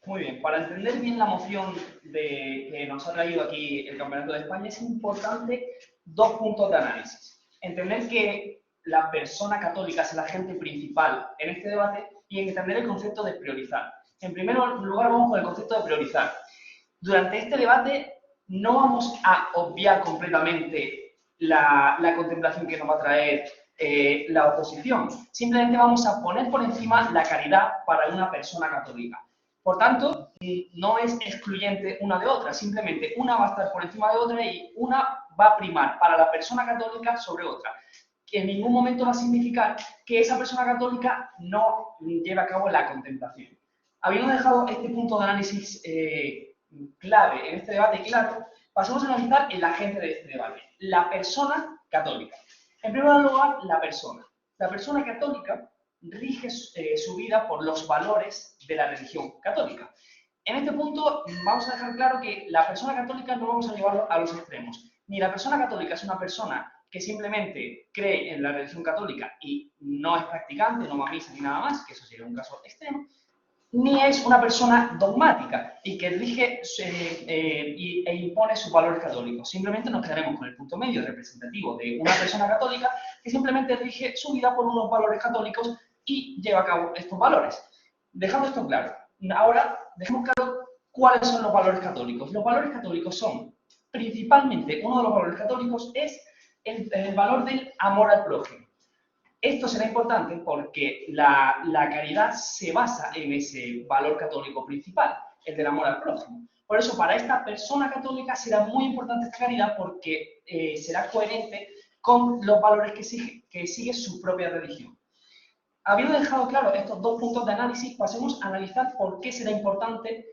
Muy bien, para entender bien la moción que nos ha traído aquí el Campeonato de España es importante dos puntos de análisis. Entender que la persona católica es el agente principal en este debate y entender el concepto de priorizar. En primer lugar, vamos con el concepto de priorizar. Durante este debate no vamos a obviar completamente la contemplación que nos va a traer la oposición. Simplemente vamos a poner por encima la caridad para una persona católica. Por tanto, no es excluyente una de otra, simplemente una va a estar por encima de otra y una va a primar para la persona católica sobre otra. Que en ningún momento va a significar que esa persona católica no lleve a cabo la contemplación. Habiendo dejado este punto de análisis clave en este debate claro, pasemos a analizar el agente de este debate, la persona católica. En primer lugar, la persona. La persona católica rige su vida por los valores de la religión católica. En este punto vamos a dejar claro que la persona católica no vamos a llevarlo a los extremos. Ni la persona católica es una persona que simplemente cree en la religión católica y no es practicante, no va a misa ni nada más, que eso sería un caso extremo, ni es una persona dogmática y que rige e impone sus valores católicos. Simplemente nos quedaremos con el punto medio representativo de una persona católica que simplemente rige su vida por unos valores católicos y lleva a cabo estos valores. Dejando esto claro, ahora dejemos claro cuáles son los valores católicos. Los valores católicos son, principalmente, uno de los valores católicos es el valor del amor al prójimo. Esto será importante porque la caridad se basa en ese valor católico principal, el del amor al prójimo. Por eso, para esta persona católica será muy importante esta caridad porque será coherente con los valores que sigue su propia religión. Habiendo dejado claro estos dos puntos de análisis, pasemos a analizar por qué será importante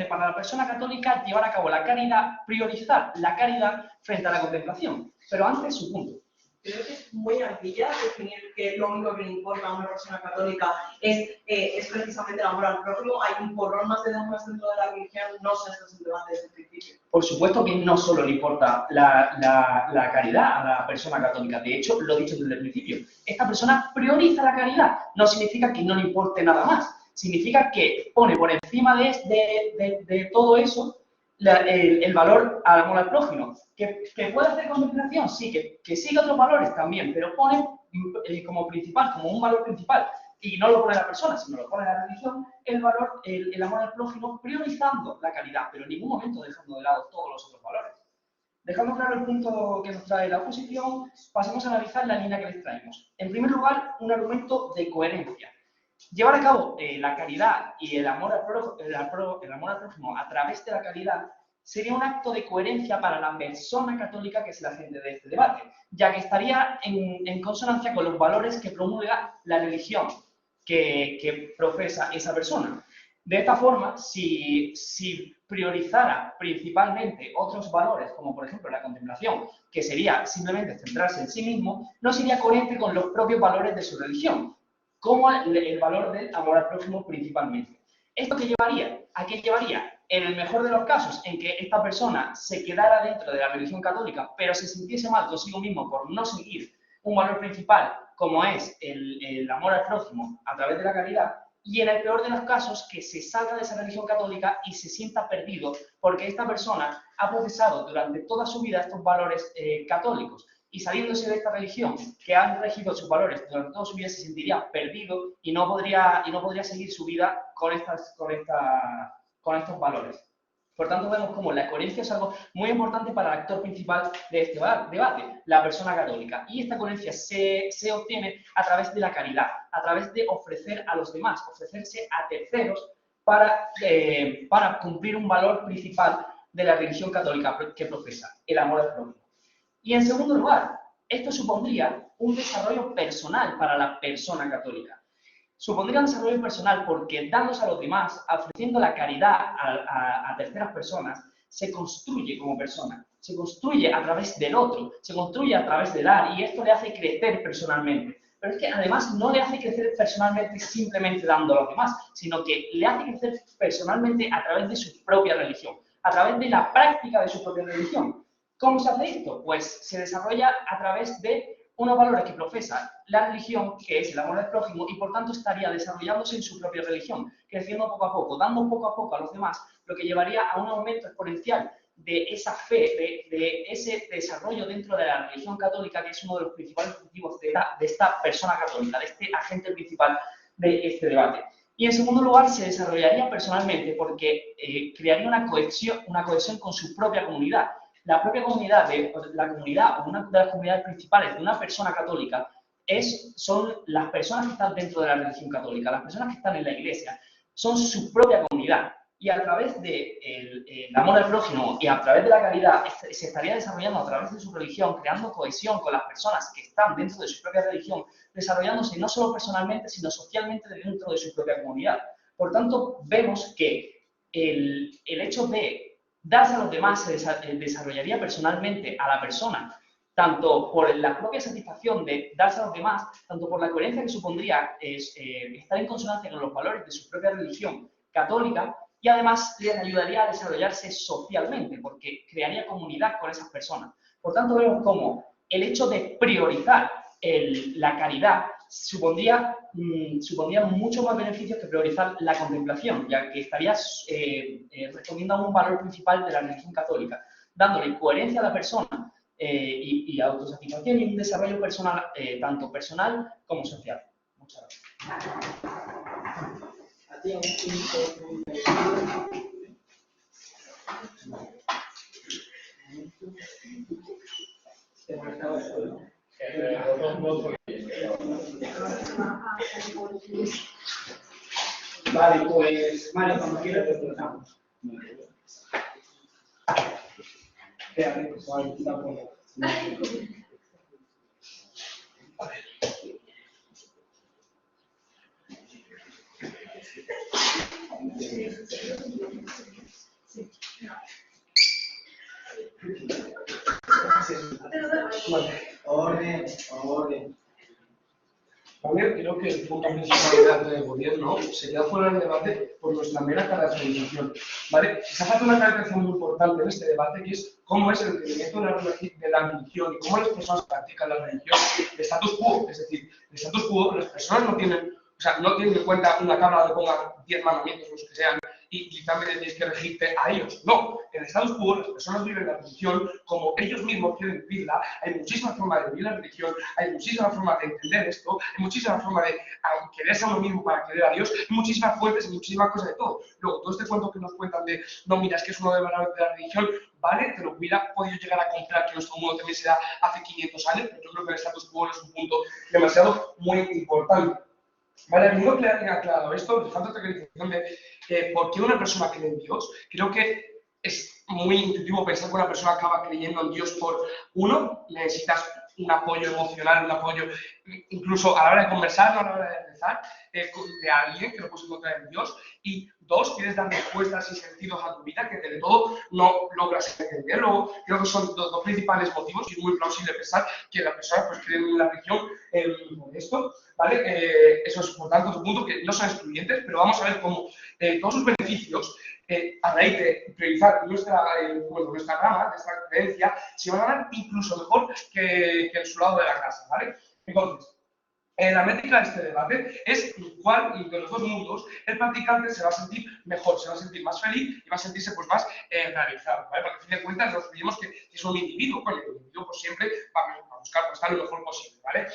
para la persona católica llevar a cabo la caridad, priorizar la caridad frente a la contemplación. Pero antes, su punto. Creo que es muy sencilla definir que lo único que le importa a una persona católica es precisamente el amor al prójimo. Hay un porrón más de dogmas dentro de la religión, no sé si es un debate desde el principio. Por supuesto que no solo le importa la caridad a la persona católica, de hecho, lo he dicho desde el principio, esta persona prioriza la caridad, no significa que no le importe nada más, significa que pone por encima de todo eso el valor al amor al prójimo. ¿Que puede hacer contemplación? Sí, que sigue otros valores también, pero pone como principal, como un valor principal, y no lo pone la persona, sino lo pone la religión, el amor al prójimo, priorizando la caridad, pero en ningún momento dejando de lado todos los otros valores. Dejando claro el punto que nos trae la oposición, pasemos a analizar la línea que les traemos. En primer lugar, un argumento de coherencia. Llevar a cabo la caridad y el amor al prójimo a través de la caridad sería un acto de coherencia para la persona católica que es el agente de este debate, ya que estaría en consonancia con los valores que promulga la religión que profesa esa persona. De esta forma, si priorizara principalmente otros valores, como por ejemplo la contemplación, que sería simplemente centrarse en sí mismo, no sería coherente con los propios valores de su religión, como el valor del amor al prójimo principalmente. ¿Esto qué llevaría? ¿A qué llevaría? En el mejor de los casos, en que esta persona se quedara dentro de la religión católica, pero se sintiese mal consigo mismo por no seguir un valor principal, como es el amor al prójimo a través de la caridad, y en el peor de los casos, que se salga de esa religión católica y se sienta perdido, porque esta persona ha profesado durante toda su vida estos valores católicos, y saliéndose de esta religión que han regido sus valores durante toda su vida se sentiría perdido y no podría seguir su vida con estos valores. Por tanto, vemos cómo la coherencia es algo muy importante para el actor principal de este debate, la persona católica. Y esta coherencia se obtiene a través de la caridad, a través de ofrecer a los demás, ofrecerse a terceros para cumplir un valor principal de la religión católica que profesa, el amor al prójimo. Y en segundo lugar, esto supondría un desarrollo personal para la persona católica. Supondría un desarrollo personal porque dándose a los demás, ofreciendo la caridad a terceras personas, se construye como persona, se construye a través del otro, se construye a través del dar y esto le hace crecer personalmente. Pero es que además no le hace crecer personalmente simplemente dando a los demás, sino que le hace crecer personalmente a través de su propia religión, a través de la práctica de su propia religión. ¿Cómo se hace esto? Pues se desarrolla a través de unos valores que profesa la religión, que es el amor al prójimo, y por tanto estaría desarrollándose en su propia religión, creciendo poco a poco, dando poco a poco a los demás, lo que llevaría a un aumento exponencial de esa fe, de ese desarrollo dentro de la religión católica, que es uno de los principales objetivos de esta persona católica, de este agente principal de este debate. Y en segundo lugar, se desarrollaría personalmente porque crearía una cohesión con su propia comunidad. La propia comunidad, o una de las comunidades principales de una persona católica son las personas que están dentro de la religión católica, las personas que están en la iglesia, son su propia comunidad. Y a través del amor al prójimo y a través de la caridad se estaría desarrollando a través de su religión, creando cohesión con las personas que están dentro de su propia religión, desarrollándose no solo personalmente, sino socialmente dentro de su propia comunidad. Por tanto, vemos que el hecho de darse a los demás se desarrollaría personalmente a la persona, tanto por la propia satisfacción de darse a los demás, tanto por la coherencia que supondría estar en consonancia con los valores de su propia religión católica, y además les ayudaría a desarrollarse socialmente, porque crearía comunidad con esas personas. Por tanto, vemos cómo el hecho de priorizar la caridad supondría muchos más beneficios que priorizar la contemplación, ya que estarías respondiendo a un valor principal de la religión católica, dándole coherencia a la persona y autosatisfacción y un desarrollo personal, tanto personal como social. Muchas gracias. Vale, pues Mario, cuando quieras te empezamos. Orden. Vale, creo que el punto principal del gobierno se queda fuera del debate por nuestra mera caracterización. ¿Vale? Se ha falta una caracterización muy importante en este debate, que es cómo es el entendimiento de la religión y cómo las personas practican la religión. El status quo, es decir, el status quo, las personas no tienen en cuenta una tabla donde pongan 10 mandamientos, los que sean, y literalmente tienes que regirte a ellos. No, en el status quo las personas viven la religión como ellos mismos quieren vivirla. Hay muchísimas formas de vivir la religión, hay muchísimas formas de entender esto, hay muchísimas formas de quererse a uno mismo para querer a Dios, hay muchísimas fuentes y muchísimas cosas de todo. Luego, todo este cuento que nos cuentan de, no, mira, es que es uno de los valores de la religión, vale, te lo hubiera podido llegar a comprar que nuestro mundo también se da hace 500 años, pero yo creo que el status quo es un punto demasiado muy importante. Vale, habiendo aclarado esto, falta otra clarificación de por qué una persona cree en Dios. Creo que es muy intuitivo pensar que una persona acaba creyendo en Dios por, uno, necesitas un apoyo emocional, un apoyo incluso a la hora de conversar, no a la hora de rezar, de alguien que lo puedes encontrar en Dios, y dos, quieres dar respuestas y sentidos a tu vida que de todo no logras entender. Luego, creo que son los dos principales motivos y es muy plausible pensar que las personas pues, creen en la religión por esto, ¿vale? Eso es, por tanto, un punto que no son excluyentes, pero vamos a ver cómo todos sus beneficios a raíz de priorizar nuestra rama, nuestra creencia, se van a dar incluso mejor que en su lado de la clase, ¿vale? Entonces, la métrica de este debate es cuál de los dos mundos el practicante se va a sentir mejor, se va a sentir más feliz y va a sentirse pues, más realizado, ¿vale? Porque a fin de cuentas nos olvidemos que es un individuo, bueno, el individuo pues, siempre va a buscar pues, estar lo mejor posible, ¿vale?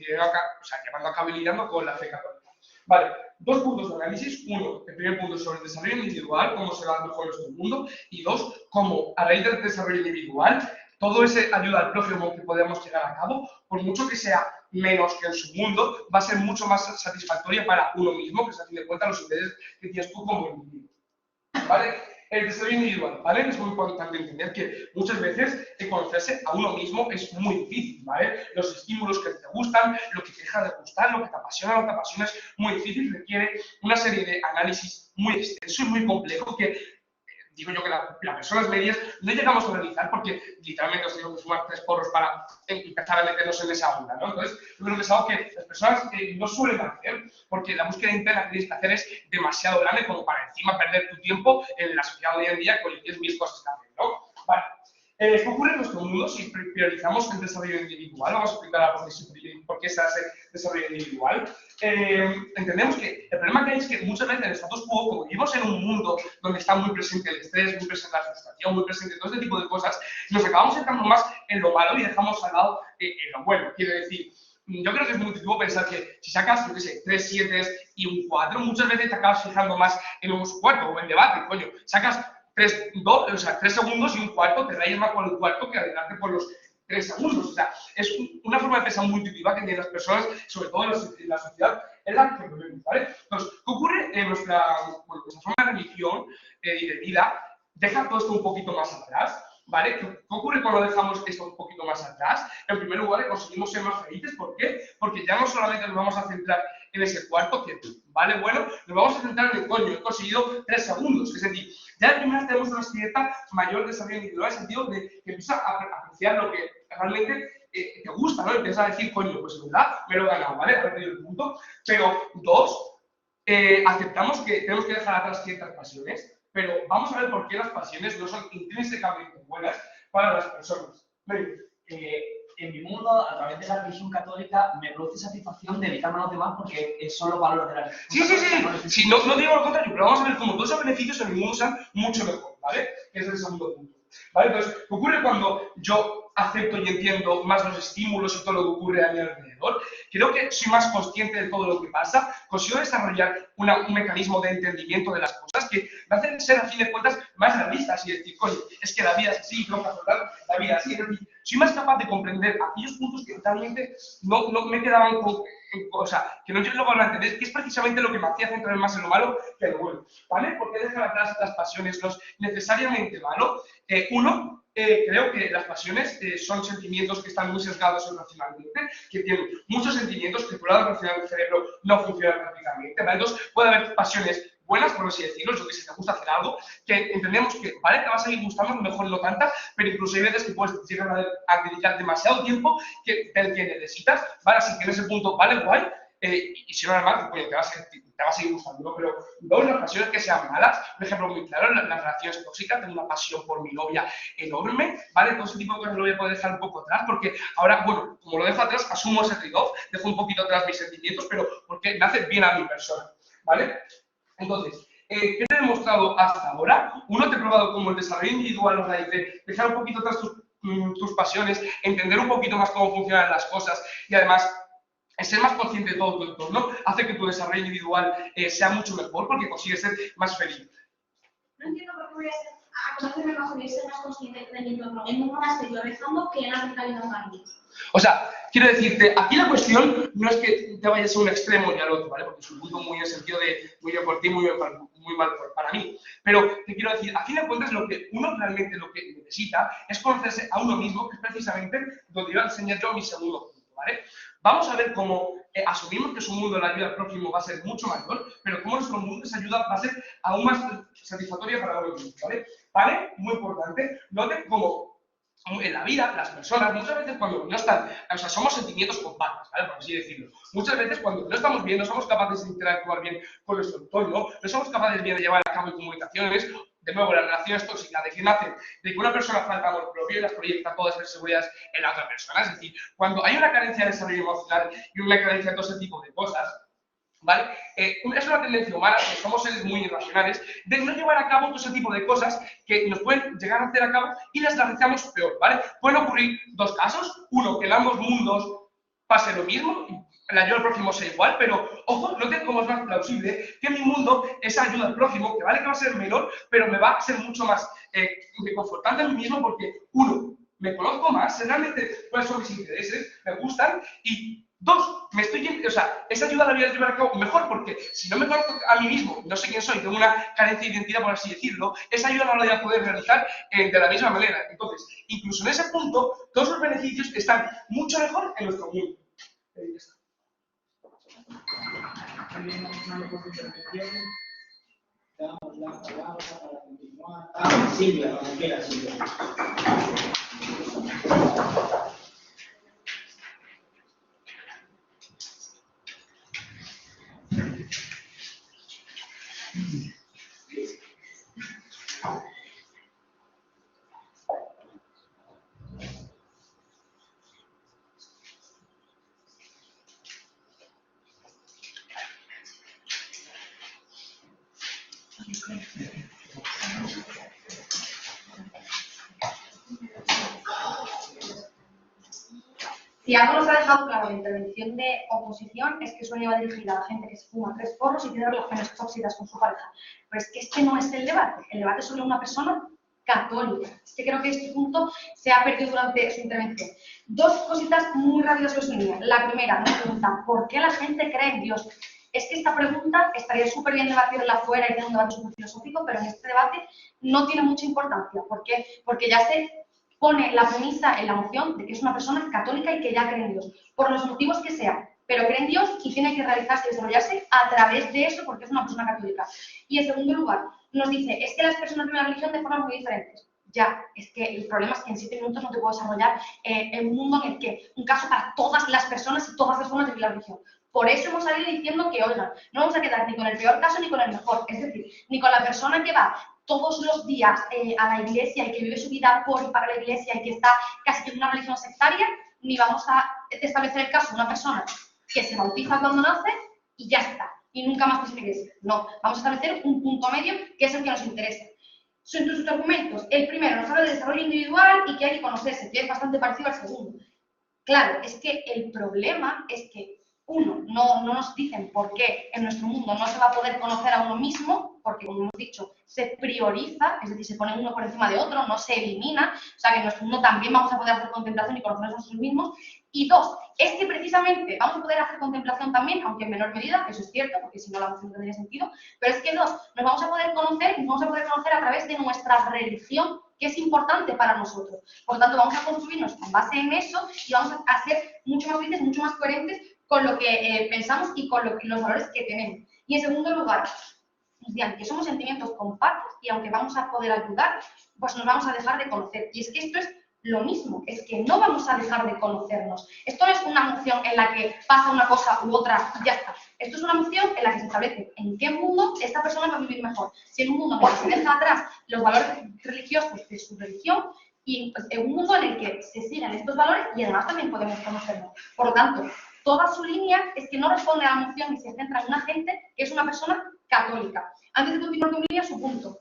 Llevando a cabo y lidiando con la fe católica. Vale, dos puntos de análisis. Uno, el primer punto sobre el desarrollo individual, cómo se va mejor nuestro mundo. Y dos, cómo a raíz del desarrollo individual, todo ese ayuda al prójimo que podemos llegar a cabo, por mucho que sea menos que en su mundo, va a ser mucho más satisfactoria para uno mismo, que se tiene en cuenta los intereses que tienes tú como individuo. ¿Vale? El desarrollo individual, ¿vale? Es muy importante entender que muchas veces conocerse a uno mismo es muy difícil, ¿vale? Los estímulos que te gustan, lo que te deja de gustar, lo que te apasiona, lo que te apasiona es muy difícil, requiere una serie de análisis muy extenso y muy complejo que digo yo que las personas medias no llegamos a realizar porque literalmente nos tenemos que fumar 3 porros para empezar a meternos en esa onda, ¿no? Entonces, yo creo que es algo que las personas no suelen hacer porque la búsqueda interna que tienes que hacer es demasiado grande como para encima perder tu tiempo en la sociedad de hoy en día que tienes mil cosas que hacer, ¿no? Vale. ¿Qué ocurre en nuestro mundo si priorizamos el desarrollo individual? Vamos a explicar ahora por qué se hace desarrollo individual. Entendemos que el problema que hay es que muchas veces en el status quo, como vivimos en un mundo donde está muy presente el estrés, muy presente la frustración, muy presente todo este tipo de cosas, nos acabamos centrando más en lo malo y dejamos al lado en lo bueno. Quiero decir, yo creo que es muy intuitivo pensar que si sacas, yo qué sé, 3 7 y un 4, muchas veces te acabas fijando más en un cuarto o en debate, coño. Sacas 3 segundos y un cuarto, te rayas más por el cuarto que adelante por los 3 segundos. O sea, es una forma de pensar muy intuitiva que tienen las personas, sobre todo en la sociedad, en la que vivimos, ¿vale? Entonces, ¿qué ocurre en nuestra forma de religión y de vida? Deja todo esto un poquito más atrás, ¿vale? ¿Qué ocurre cuando dejamos esto un poquito más atrás? En primer lugar, conseguimos ser más felices. ¿Por qué? Porque ya no solamente nos vamos a centrar en ese cuarto, que vale, bueno, nos vamos a centrar en el coño, he conseguido 3 segundos. Es decir, ya de primeras tenemos una cierta mayor desarrollo individual, en el sentido de que empiezas a apreciar lo que realmente te gusta, ¿no? Empiezas a decir, coño, pues en verdad me lo he ganado, ¿vale? He perdido el punto. Pero, 2, aceptamos que tenemos que dejar atrás ciertas pasiones, pero vamos a ver por qué las pasiones no son intrínsecamente buenas para las personas. En mi mundo, a través de la religión católica, me produce satisfacción dedicarme a los demás porque son los valores de la religión. Sí, no digo lo contrario, pero vamos a ver cómo todos esos beneficios en mi mundo sean mucho mejor, ¿vale? Que es el segundo punto. ¿Vale? Entonces, ¿qué ocurre cuando yo acepto y entiendo más los estímulos y todo lo que ocurre a mi alrededor? Creo que soy más consciente de todo lo que pasa, consigo desarrollar un mecanismo de entendimiento de las cosas que me hacen ser, a fin de cuentas, más realistas y decir, coño, es que la vida es así, tengo que afrontar la vida así. Es decir, soy más capaz de comprender aquellos puntos que realmente no me quedaban con... O sea, que no yo luego lo entender, que es precisamente lo que me hacía centrar más en lo malo que en lo bueno, ¿vale? Porque dejar atrás las pasiones no es necesariamente malo. Uno, creo que las pasiones son sentimientos que están muy sesgados emocionalmente, que tienen muchos sentimientos que por el lado racional del cerebro no funcionan prácticamente, ¿vale? Entonces, puede haber pasiones buenas, por así decirlo, yo que sé, te gusta hacer algo, que entendemos que, vale, te va a seguir gustando, a lo mejor no tanta, pero incluso hay veces que puedes llegar a dedicar demasiado tiempo del que necesitas, ¿vale? Así que en ese punto, vale, guay, y si no es mal, pues te va a seguir gustando, ¿no? Pero no las pasiones que sean malas, por ejemplo, muy claro, las relaciones tóxicas, tengo una pasión por mi novia enorme, ¿vale? Todo ese tipo de cosas lo voy a poder dejar un poco atrás, porque ahora, bueno, como lo dejo atrás, asumo ese trade-off, dejo un poquito atrás mis sentimientos, pero porque me hace bien a mi persona, ¿vale? Entonces, ¿qué te he demostrado hasta ahora? Uno, te he probado como el desarrollo individual, o sea, dejar un poquito atrás tus pasiones, entender un poquito más cómo funcionan las cosas y además ser más consciente de todo tu entorno hace que tu desarrollo individual sea mucho mejor porque consigues ser más feliz. No entiendo por qué voy a conocerme mejor y ser más consciente de mi entorno en un monasterio rezando que en la mentalidad marina. O sea, quiero decirte, aquí la cuestión no es que te vayas a un extremo ni al otro, ¿vale? Porque es un punto muy en el sentido de muy bien por ti, muy mal para mí. Pero te quiero decir, a fin de cuentas, lo que uno realmente lo que necesita es conocerse a uno mismo, que es precisamente donde iba a enseñar yo mi segundo punto, ¿vale? Vamos a ver cómo asumimos que su mundo de la ayuda al prójimo va a ser mucho mayor, pero cómo nuestro mundo de esa ayuda va a ser aún más satisfactoria para uno mismo, ¿vale? ¿Vale? Muy importante. Noten cómo en la vida, las personas, muchas veces cuando no están, o sea, somos sentimientos compactos, ¿vale? Por así decirlo. Muchas veces cuando no estamos bien, no somos capaces de interactuar bien con nuestro entorno, no somos capaces bien de llevar a cabo comunicaciones, de nuevo, las relaciones tóxicas, de que nacen, de que una persona falta amor propio y las proyecta todas las inseguridades en la otra persona. Es decir, cuando hay una carencia de desarrollo emocional y una carencia de todo ese tipo de cosas, ¿vale? Es una tendencia humana, que somos seres muy irracionales, de no llevar a cabo todo ese tipo de cosas que nos pueden llegar a hacer a cabo y las realizamos peor, ¿vale? Pueden ocurrir dos casos. Uno, que en ambos mundos pase lo mismo, la ayuda al prójimo sea igual, pero ojo, noten cómo es más plausible que en mi mundo esa ayuda al prójimo, que vale que va a ser menor, pero me va a ser mucho más reconfortante a mí mismo porque, uno, me conozco más, realmente cuáles son mis intereses, me gustan, y dos, o sea, esa ayuda la voy a llevar a cabo mejor porque si no me conozco a mí mismo, no sé quién soy, tengo una carencia de identidad, por así decirlo, esa ayuda no la voy a poder realizar de la misma manera. Entonces, incluso en ese punto, todos los beneficios están mucho mejor en nuestro mundo. También una mejor intervención. Te damos la palabra para continuar. Silvia, cuando quieras, Silvia. Si algo nos ha dejado claro la intervención de oposición es que suele llevar dirigida a la gente que se fuma 3 porros y tiene relaciones tóxicas con su pareja. Pero es que este no es el debate. El debate es sobre una persona católica. Es que creo que este punto se ha perdido durante su intervención. 2 cositas muy rápidas que os diría. La primera, nos preguntan, ¿por qué la gente cree en Dios? Es que esta pregunta estaría súper bien debatirla afuera y tener un debate súper filosófico, pero en este debate no tiene mucha importancia. ¿Por qué? Porque ya se pone la premisa en la moción de que es una persona católica y que ya cree en Dios, por los motivos que sean, pero cree en Dios y tiene que realizarse y desarrollarse a través de eso porque es una persona católica. Y en segundo lugar, nos dice, es que las personas ven la religión de formas muy diferentes. Ya, es que el problema es que en 7 minutos no te puedo desarrollar un mundo en el que, un caso para todas las personas y todas las formas de vivir la religión. Por eso hemos salido diciendo que, oigan, no vamos a quedar ni con el peor caso ni con el mejor, es decir, ni con la persona que va todos los días a la iglesia y que vive su vida por y para la iglesia y que está casi que en una religión sectaria, ni vamos a establecer el caso de una persona que se bautiza cuando nace y ya está, y nunca más pisa iglesia. No, vamos a establecer un punto medio que es el que nos interesa. Entre sus argumentos, el primero nos habla de desarrollo individual y que hay que conocerse, que es bastante parecido al segundo. Claro, es que el problema es que uno, no nos dicen por qué en nuestro mundo no se va a poder conocer a uno mismo, porque como hemos dicho, se prioriza, es decir, se pone uno por encima de otro, no se elimina, o sea que en nuestro mundo también vamos a poder hacer contemplación y conocernos a nosotros mismos. Y 2, es que precisamente vamos a poder hacer contemplación también, aunque en menor medida, eso es cierto, porque si no la moción no tendría sentido, pero es que 2, nos vamos a poder conocer a través de nuestra religión, que es importante para nosotros. Por lo tanto, vamos a construirnos con base en eso y vamos a ser mucho más felices, mucho más coherentes con lo que pensamos y con los valores que tenemos. Y en segundo lugar, nos dirán que somos sentimientos compactos y aunque vamos a poder ayudar, pues nos vamos a dejar de conocer. Y es que esto es lo mismo, es que no vamos a dejar de conocernos. Esto no es una moción en la que pasa una cosa u otra y ya está. Esto es una moción en la que se establece en qué mundo esta persona va a vivir mejor. Si en un mundo en el que se deja atrás los valores religiosos de su religión y pues, en un mundo en el que se siguen estos valores y además también podemos conocernos. Por lo tanto, toda su línea es que no responde a la moción y se centra en una gente que es una persona católica. Antes de continuar con mi línea, su punto.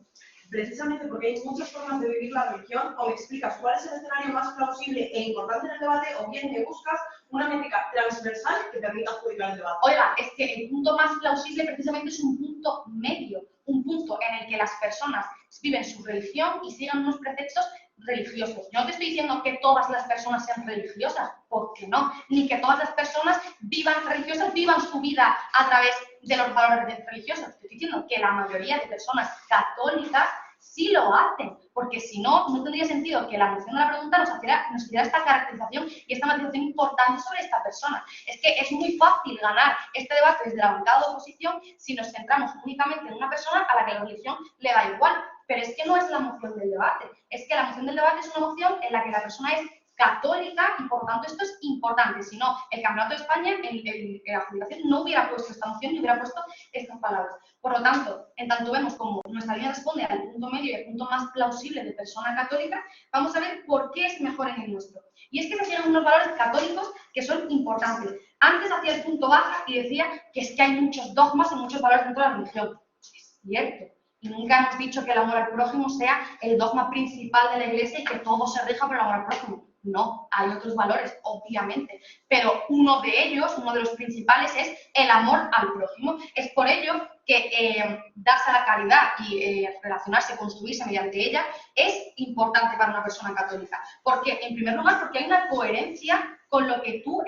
Precisamente porque hay muchas formas de vivir la religión, o me explicas cuál es el escenario más plausible e importante en el debate, o bien me buscas una métrica transversal que permita adjudicar el debate. Oiga, es que el punto más plausible precisamente es un punto medio, un punto en el que las personas viven su religión y sigan unos preceptos religiosos. Yo no te estoy diciendo que todas las personas sean religiosas, porque no, ni que todas las personas vivan religiosas, vivan su vida a través de los valores religiosos. Te estoy diciendo que la mayoría de personas católicas sí lo hacen, porque si no, no tendría sentido que la moción de la pregunta nos hiciera esta caracterización y esta matización importante sobre esta persona. Es que es muy fácil ganar este debate desde la bancada de oposición si nos centramos únicamente en una persona a la que la religión le da igual. Pero es que no es la moción del debate, es que la moción del debate es una moción en la que la persona es católica y por lo tanto esto es importante. Si no, el Campeonato de España en la adjudicación no hubiera puesto esta moción ni hubiera puesto estas palabras. Por lo tanto, en tanto vemos como nuestra línea responde al punto medio y al punto más plausible de persona católica, vamos a ver por qué es mejor en el nuestro. Y es que se tienen unos valores católicos que son importantes. Antes hacía el punto baja y decía que es que hay muchos dogmas y muchos valores dentro de la religión. Es cierto. Y nunca hemos dicho que el amor al prójimo sea el dogma principal de la Iglesia y que todo se rija por el amor al prójimo. No, hay otros valores, obviamente, pero uno de ellos, uno de los principales es el amor al prójimo. Es por ello que darse a la caridad y relacionarse, construirse mediante ella es importante para una persona católica. ¿Por qué? En primer lugar, porque hay una coherencia con lo que tú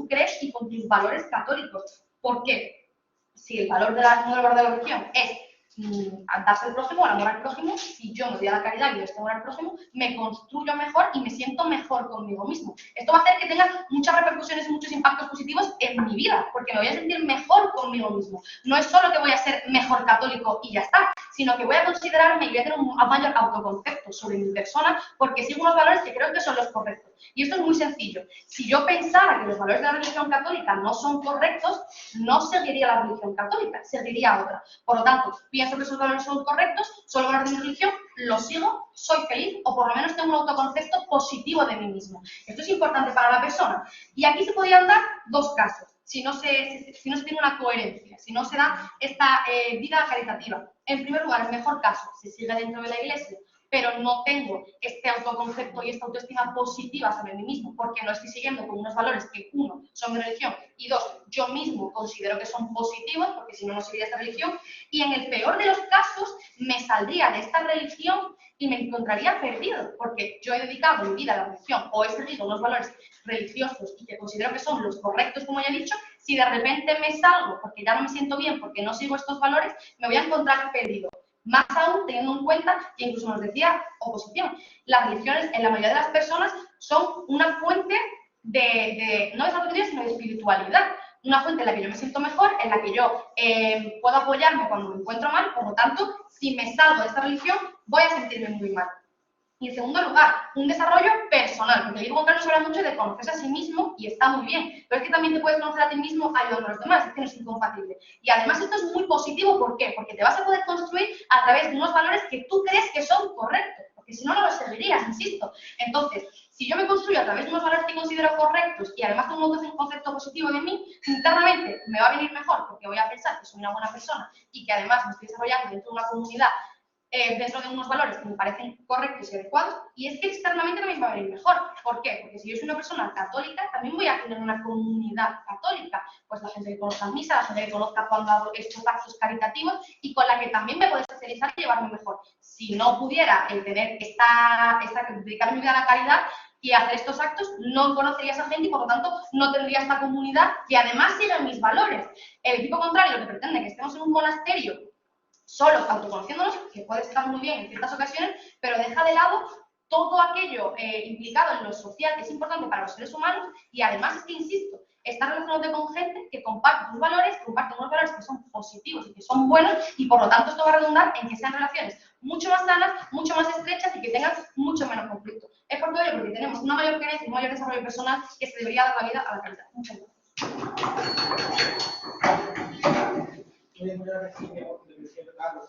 crees y con tus valores católicos. ¿Por qué? Si el valor de la religión es darse al prójimo, el amor al prójimo, si yo me doy a la caridad y doy este amor al prójimo, me construyo mejor y me siento mejor conmigo mismo. Esto va a hacer que tenga muchas repercusiones y muchos impactos positivos en mi vida, porque me voy a sentir mejor conmigo mismo. No es solo que voy a ser mejor católico y ya está, sino que voy a considerarme y voy a tener un mayor autoconcepto sobre mi persona, porque sigo unos valores que creo que son los correctos. Y esto es muy sencillo. Si yo pensara que los valores de la religión católica no son correctos, no seguiría la religión católica, seguiría otra. Por lo tanto, pienso que esos valores son correctos, soy el valor de mi religión, lo sigo, soy feliz o por lo menos tengo un autoconcepto positivo de mí mismo. Esto es importante para la persona. Y aquí se podrían dar dos casos. si no se tiene una coherencia, si no se da esta vida caritativa. En primer lugar, en mejor caso, se sigue dentro de la Iglesia, pero no tengo este autoconcepto y esta autoestima positiva sobre mí mismo, porque no estoy siguiendo con unos valores que, uno, son mi religión, y dos, yo mismo considero que son positivos, porque si no, no seguiría esta religión, y en el peor de los casos, me saldría de esta religión y me encontraría perdido, porque yo he dedicado mi vida a la religión, o he seguido unos valores religiosos y que considero que son los correctos, como ya he dicho. Si de repente me salgo porque ya no me siento bien, porque no sigo estos valores, me voy a encontrar perdido. Más aún teniendo en cuenta, que incluso nos decía oposición, las religiones en la mayoría de las personas son una fuente no de sabiduría, sino de espiritualidad. Una fuente en la que yo me siento mejor, en la que yo puedo apoyarme cuando me encuentro mal, por lo tanto, si me salgo de esta religión, voy a sentirme muy mal. Y en segundo lugar, un desarrollo personal, porque el libro contrario nos habla mucho de conocerse a sí mismo y está muy bien, pero es que también te puedes conocer a ti mismo ayudando a los demás, es que no es incompatible. Y además esto es muy positivo, ¿por qué? Porque te vas a poder construir a través de unos valores que tú crees que son correctos, porque si no, no los seguirías, insisto. Entonces, si yo me construyo a través de unos valores que considero correctos y además tengo un concepto positivo de mí, internamente me va a venir mejor porque voy a pensar que soy una buena persona y que además me estoy desarrollando dentro de una comunidad dentro de unos valores que me parecen correctos y adecuados, y es que externamente también va a venir mejor. ¿Por qué? Porque si yo soy una persona católica, también voy a tener una comunidad católica, pues la gente que conozca misa, la gente que conozca cuando hago estos actos caritativos y con la que también me puedo socializar y llevarme mejor. Si no pudiera tener dedicar mi vida a la caridad y hacer estos actos, no conocería a esa gente y por lo tanto no tendría esta comunidad que además sigue mis valores. El equipo contrario lo que pretende que estemos en un monasterio solos, autoconociéndonos, que puede estar muy bien en ciertas ocasiones, pero deja de lado todo aquello implicado en lo social que es importante para los seres humanos y además es que, insisto, estar relacionándote con gente que comparte tus valores, comparte unos valores que son positivos y que son buenos y por lo tanto esto va a redundar en que sean relaciones mucho más sanas, mucho más estrechas y que tengan mucho menos conflicto. Es por todo ello porque tenemos una mayor coherencia y un mayor desarrollo personal que se debería dar la vida a la calidad. Muchas gracias. Carlos,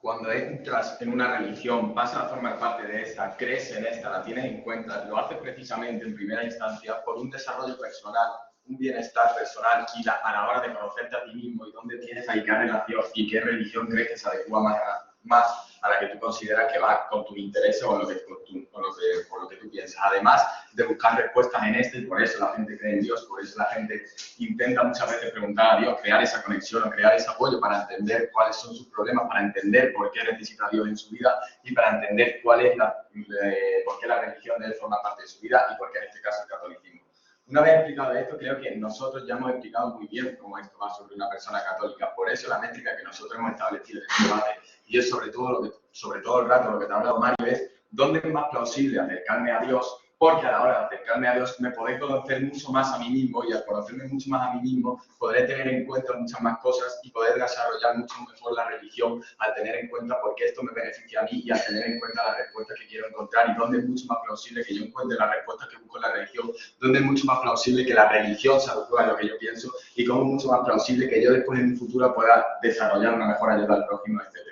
Cuando entras en una religión, pasas a formar parte de esta, crees en esta, la tienes en cuenta, lo haces precisamente en primera instancia por un desarrollo personal, un bienestar personal y a la hora de conocerte a ti mismo y dónde tienes ahí qué relación y qué religión crees que se adecua más a la que tú consideras que va con tus intereses o por lo que tú piensas. Además de buscar respuestas en y por eso la gente cree en Dios, por eso la gente intenta muchas veces preguntar a Dios, crear esa conexión o crear ese apoyo para entender cuáles son sus problemas, para entender por qué necesita a Dios en su vida y para entender por qué la religión debe formar parte de su vida y por qué en este caso el catolicismo. Una vez explicado esto, creo que nosotros ya hemos explicado muy bien cómo esto va sobre una persona católica. Por eso la métrica que nosotros hemos establecido en este debate, y es sobre todo el rato lo que te ha hablado Mario, es dónde es más plausible acercarme a Dios, porque a la hora de acercarme a Dios me podré conocer mucho más a mí mismo y al conocerme mucho más a mí mismo podré tener en cuenta muchas más cosas y poder desarrollar mucho mejor la religión al tener en cuenta por qué esto me beneficia a mí y al tener en cuenta las respuestas que quiero encontrar y dónde es mucho más plausible que yo encuentre las respuestas que busco en la religión, dónde es mucho más plausible que la religión se adecue a lo que yo pienso y cómo es mucho más plausible que yo después en un futuro pueda desarrollar una mejor ayuda al prójimo, etc.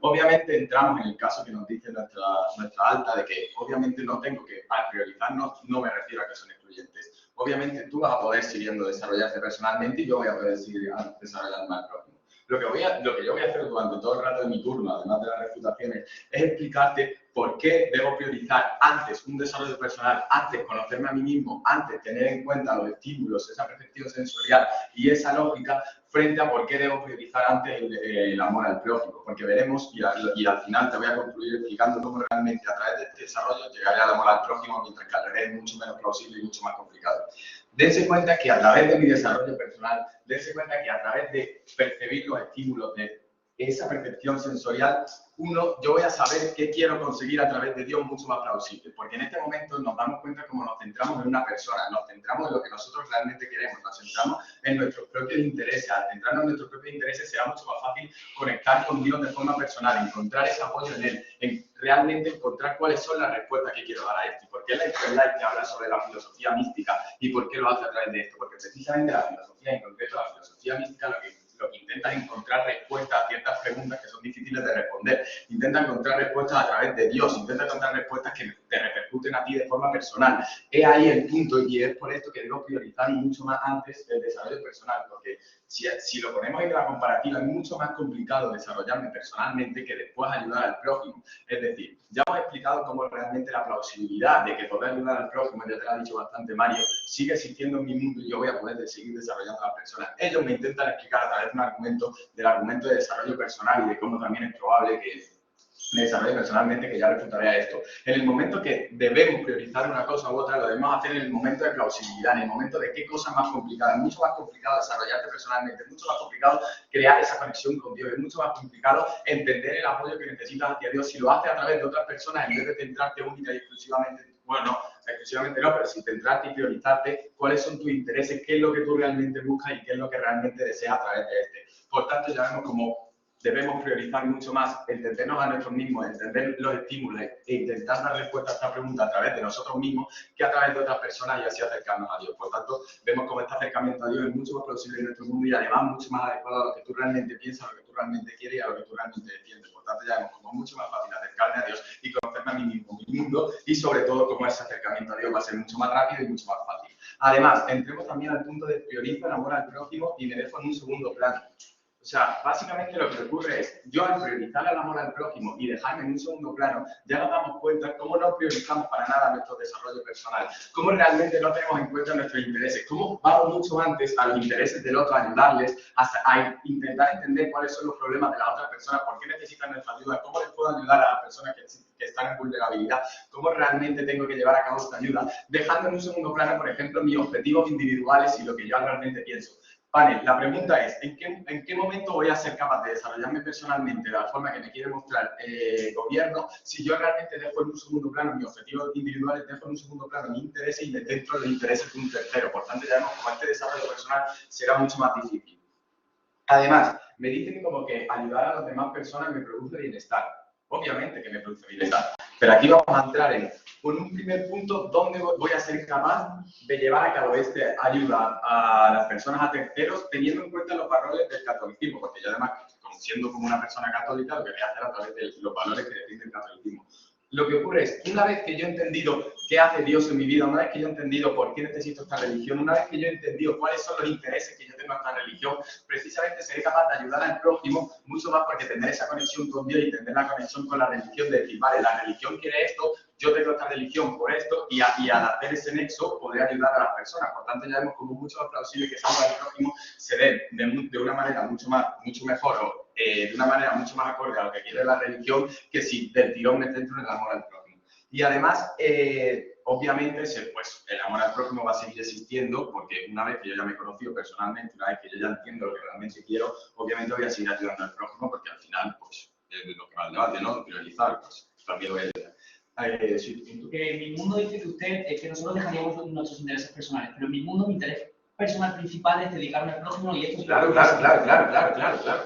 Obviamente entramos en el caso que nos dice nuestra alta de que obviamente no tengo que, al priorizarnos, no me refiero a que son excluyentes. Obviamente tú vas a poder siguiendo desarrollarte personalmente y yo voy a poder seguir desarrollarme al prójimo. Lo que yo voy a hacer durante todo el rato de mi turno, además de las refutaciones, es explicarte por qué debo priorizar antes un desarrollo personal, antes conocerme a mí mismo, antes tener en cuenta los estímulos, esa percepción sensorial y esa lógica, frente a por qué debo priorizar antes el amor al prójimo. Porque veremos, y al final te voy a concluir explicando cómo realmente a través de este desarrollo llegaré al amor al prójimo, mientras que al revés es mucho menos plausible y mucho más complicado. Dense cuenta que a través de mi desarrollo personal, dense cuenta que a través de percibir los estímulos, de esa percepción sensorial, yo voy a saber qué quiero conseguir a través de Dios mucho más plausible, porque en este momento nos damos cuenta cómo nos centramos en una persona, nos centramos en lo que nosotros realmente queremos, nos centramos en nuestros propios intereses. Al centrarnos en nuestros propios intereses será mucho más fácil conectar con Dios de forma personal, encontrar ese apoyo en Él, en realmente encontrar cuáles son las respuestas que quiero dar a esto. ¿Y por qué la Life que habla sobre la filosofía mística y por qué lo hace a través de esto? Porque precisamente la filosofía, en concreto la filosofía mística, lo que intenta es encontrar respuestas a ciertas preguntas que son difíciles de responder. Intenta encontrar respuestas a través de Dios, intenta encontrar respuestas que te repercuten a ti de forma personal. Es ahí el punto y es por esto que debo priorizar mucho más antes el desarrollo personal, porque si lo ponemos en la comparativa, es mucho más complicado desarrollarme personalmente que después ayudar al prójimo. Es decir, ya hemos explicado cómo realmente la plausibilidad de que poder ayudar al prójimo, ya te lo ha dicho bastante Mario, sigue existiendo en mi mundo y yo voy a poder seguir desarrollando a las personas. Ellos me intentan explicar a través de un argumento, del argumento de desarrollo personal y de cómo también es probable que me desarrolle personalmente, que ya refutaré a esto. En el momento que debemos priorizar una cosa u otra, lo debemos hacer en el momento de plausibilidad, en el momento de qué cosa más complicada. Es mucho más complicado desarrollarte personalmente, es mucho más complicado crear esa conexión con Dios, es mucho más complicado entender el apoyo que necesitas hacia Dios si lo haces a través de otras personas en vez de centrarte única y exclusivamente, bueno, no, exclusivamente no, pero si centrarte y priorizarte cuáles son tus intereses, qué es lo que tú realmente buscas y qué es lo que realmente deseas a través de este. Por tanto, ya vemos cómo debemos priorizar mucho más entendernos a nosotros mismos, entender los estímulos e intentar dar respuesta a esta pregunta a través de nosotros mismos que a través de otras personas y así acercarnos a Dios. Por tanto, vemos cómo este acercamiento a Dios es mucho más plausible en nuestro mundo y además mucho más adecuado a lo que tú realmente piensas, a lo que tú realmente quieres y a lo que tú realmente defiendes. Por tanto, ya vemos como mucho más fácil acercarme a Dios y conocerme a mí mismo, mi mundo y sobre todo cómo ese acercamiento a Dios va a ser mucho más rápido y mucho más fácil. Además, entremos también al punto de priorizo el amor al prójimo y me dejo en un segundo plano. O sea, básicamente lo que ocurre es, yo al priorizar el amor al prójimo y dejarme en un segundo plano, ya nos damos cuenta cómo no priorizamos para nada nuestro desarrollo personal, cómo realmente no tenemos en cuenta nuestros intereses, cómo vamos mucho antes a los intereses del otro, a ayudarles, a intentar entender cuáles son los problemas de la otra persona, por qué necesitan nuestra ayuda, cómo les puedo ayudar a las personas que están en vulnerabilidad, cómo realmente tengo que llevar a cabo esta ayuda, dejando en un segundo plano, por ejemplo, mis objetivos individuales y lo que yo realmente pienso. Vale, la pregunta es, ¿en qué momento voy a ser capaz de desarrollarme personalmente de la forma que me quiere mostrar el gobierno si yo realmente dejo en un segundo plano mis objetivos individuales, dejo en un segundo plano mis intereses y me centro en los intereses de un tercero? Por tanto, ya vemos como este desarrollo personal será mucho más difícil. Además, me dicen como que ayudar a las demás personas me produce bienestar. Obviamente que me produce bienestar, pero aquí vamos a entrar en un primer punto donde voy a ser capaz de llevar a cabo esta ayuda a las personas, a terceros, teniendo en cuenta los valores del catolicismo, porque yo además, siendo como una persona católica, lo que voy a hacer a través de los valores que define el catolicismo. Lo que ocurre es, una vez que yo he entendido qué hace Dios en mi vida, una vez que yo he entendido por qué necesito esta religión, una vez que yo he entendido cuáles son los intereses que yo tengo a esta religión, precisamente seré capaz de ayudar al prójimo mucho más porque tener esa conexión con Dios y tener la conexión con la religión, de decir, vale, la religión quiere esto, yo tengo esta religión por esto, y al hacer ese nexo poder ayudar a las personas. Por tanto, ya vemos como mucho más plausible que ese amor al prójimo se dé de una manera mucho mejor o de una manera mucho más acorde a lo que quiere la religión que si del tirón me centro en el amor al prójimo. Y además, obviamente, pues, el amor al prójimo va a seguir existiendo porque una vez que yo ya me he conocido personalmente, una vez que yo ya entiendo lo que realmente quiero, obviamente voy a seguir ayudando al prójimo porque al final, pues, es lo que va al debate, ¿no? Priorizar, pues, también lo voy a ayudar. Mi mundo dice que que nosotros dejaríamos nuestros intereses personales, pero en mi mundo mi interés personal principal es dedicarme al prójimo y esto es... Claro.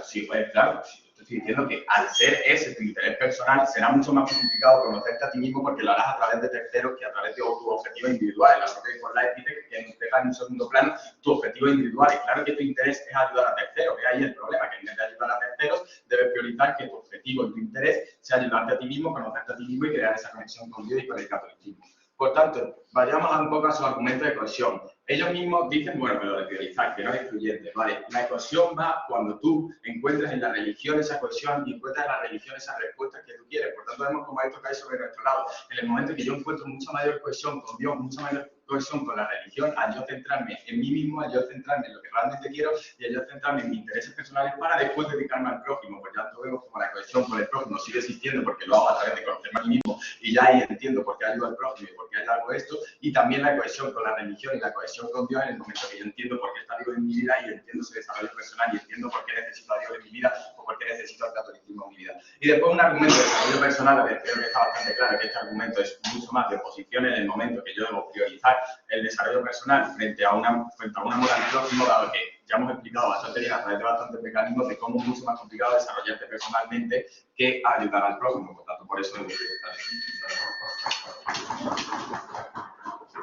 Sí, pues claro. Estoy diciendo que al ser ese tu interés personal será mucho más complicado conocerte a ti mismo porque lo harás a través de terceros que a través de tu objetivo individual. La propia Life dice que nos deja en un segundo plano tu objetivo individual. Y claro que tu interés es ayudar a terceros, que ahí es el problema, que en vez de ayudar a terceros debes priorizar que tu objetivo y tu interés sea ayudarte a ti mismo, conocerte a ti mismo y crear esa conexión con Dios y con el catolicismo. Por tanto, vayamos un poco a su argumento de cohesión. Ellos mismos dicen, bueno, pero de priorizar, que no es excluyente, ¿vale? La cohesión va cuando tú encuentras en la religión esa cohesión y encuentras en la religión esas respuestas que tú quieres. Por tanto, vemos cómo esto cae sobre nuestro lado. En el momento que yo encuentro mucha mayor cohesión con Dios, mucha mayor cohesión con la religión, al yo centrarme en mí mismo, al yo centrarme en lo que realmente quiero y al yo centrarme en mis intereses personales para después dedicarme al prójimo. Pues ya vemos como la cohesión con el prójimo sigue existiendo porque lo hago a través de conocerme a mí mismo y ya ahí entiendo por qué ayudo al prójimo y por qué hago esto, y también la cohesión con la religión y la cohesión con Dios en el momento que yo entiendo por qué está Dios en mi vida y entiendo ese desarrollo personal y entiendo por qué necesito a Dios en mi vida o por qué necesito el catolicismo en mi vida. Y después un argumento de desarrollo personal, a ver, creo que está bastante claro que este argumento es mucho más de oposición en el momento que yo debo priorizar el desarrollo personal frente a una moral próxima, dado que ya hemos explicado bastante bien a través de bastantes mecanismos de cómo es mucho más complicado desarrollarte personalmente que ayudar al prójimo. Por tanto, por eso debo priorizar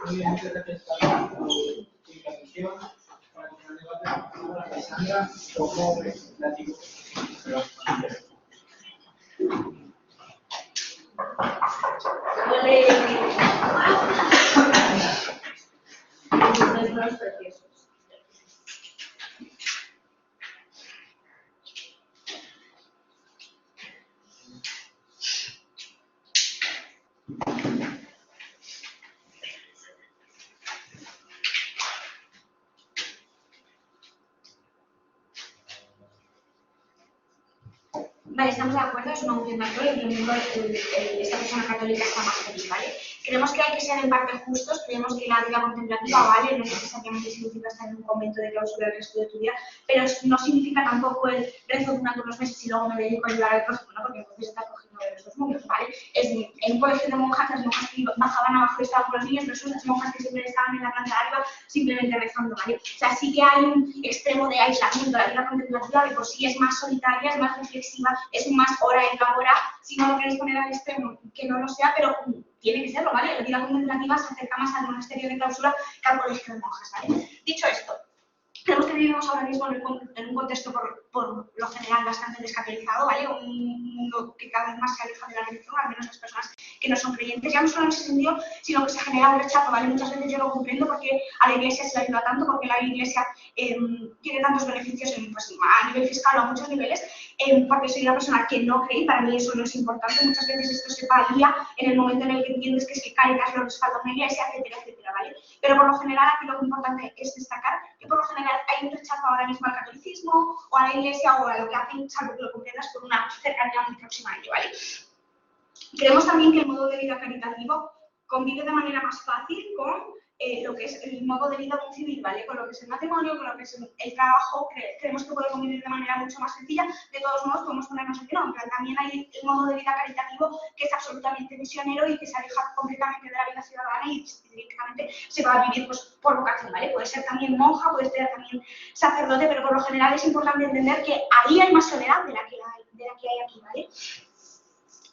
Obviamente, respecto a la intervención, para el debate, la Alessandra como legislativo. Yo le digo más preciosos. Vale, estamos de acuerdo, es una moción de acuerdo y esta persona católica está más feliz, ¿vale? Creemos que hay que ser en parte justos, creemos que la vida contemplativa, ¿vale? No necesariamente significa estar en un convento de clausura el resto de tu vida, pero no significa tampoco el rezo durante unos meses y luego me dedico a ayudar al prójimo, ¿no? Porque entonces estás cogiendo de los dos mundos, ¿vale? Es decir, en un colegio de monjas, las monjas que bajaban abajo y estaban con los niños, versus las monjas que siempre estaban en la planta de arriba simplemente rezando, ¿vale? O sea, sí que hay un extremo de aislamiento, la vida contemplativa de por sí es más solitaria, es más reflexiva, es más hora en la hora, si no lo queréis poner al extremo, que no lo sea, pero tiene que serlo, ¿vale? La vida contemplativa se acerca más al monasterio de clausura que al colegio de monjas, ¿vale? Dicho esto, creemos que vivimos ahora mismo en un contexto por lo general bastante descatolizado, ¿vale? Un mundo que cada vez más se aleja de la religión, al menos las personas que no son creyentes, ya no solo en ese sentido, sino que se genera un rechazo, ¿vale? Muchas veces yo lo comprendo porque a la Iglesia se le ayuda tanto, porque la Iglesia tiene tantos beneficios pues, a nivel fiscal o a muchos niveles, porque soy una persona que no cree, y para mí eso no es importante, muchas veces esto se palía en el momento en el que entiendes que es que Cáritas lo respalda una Iglesia, etcétera, etcétera, ¿vale? Pero por lo general aquí lo importante es destacar que por lo general hay un rechazo ahora mismo al catolicismo o a la Iglesia o a lo que hacen, salvo que lo comprendas por una cercanía muy próxima a ello, ¿vale? Creemos también que el modo de vida caritativo convive de manera más fácil con lo que es el modo de vida de un civil, ¿vale? Con lo que es el matrimonio, con lo que es el trabajo, creemos que puede convivir de manera mucho más sencilla. De todos modos, podemos ponernos en plan, también hay el modo de vida caritativo que es absolutamente misionero y que se aleja completamente de la vida ciudadana y directamente se va a vivir pues, por vocación, ¿vale? Puede ser también monja, puede ser también sacerdote, pero por lo general es importante entender que ahí hay más soledad de la que hay aquí, ¿vale?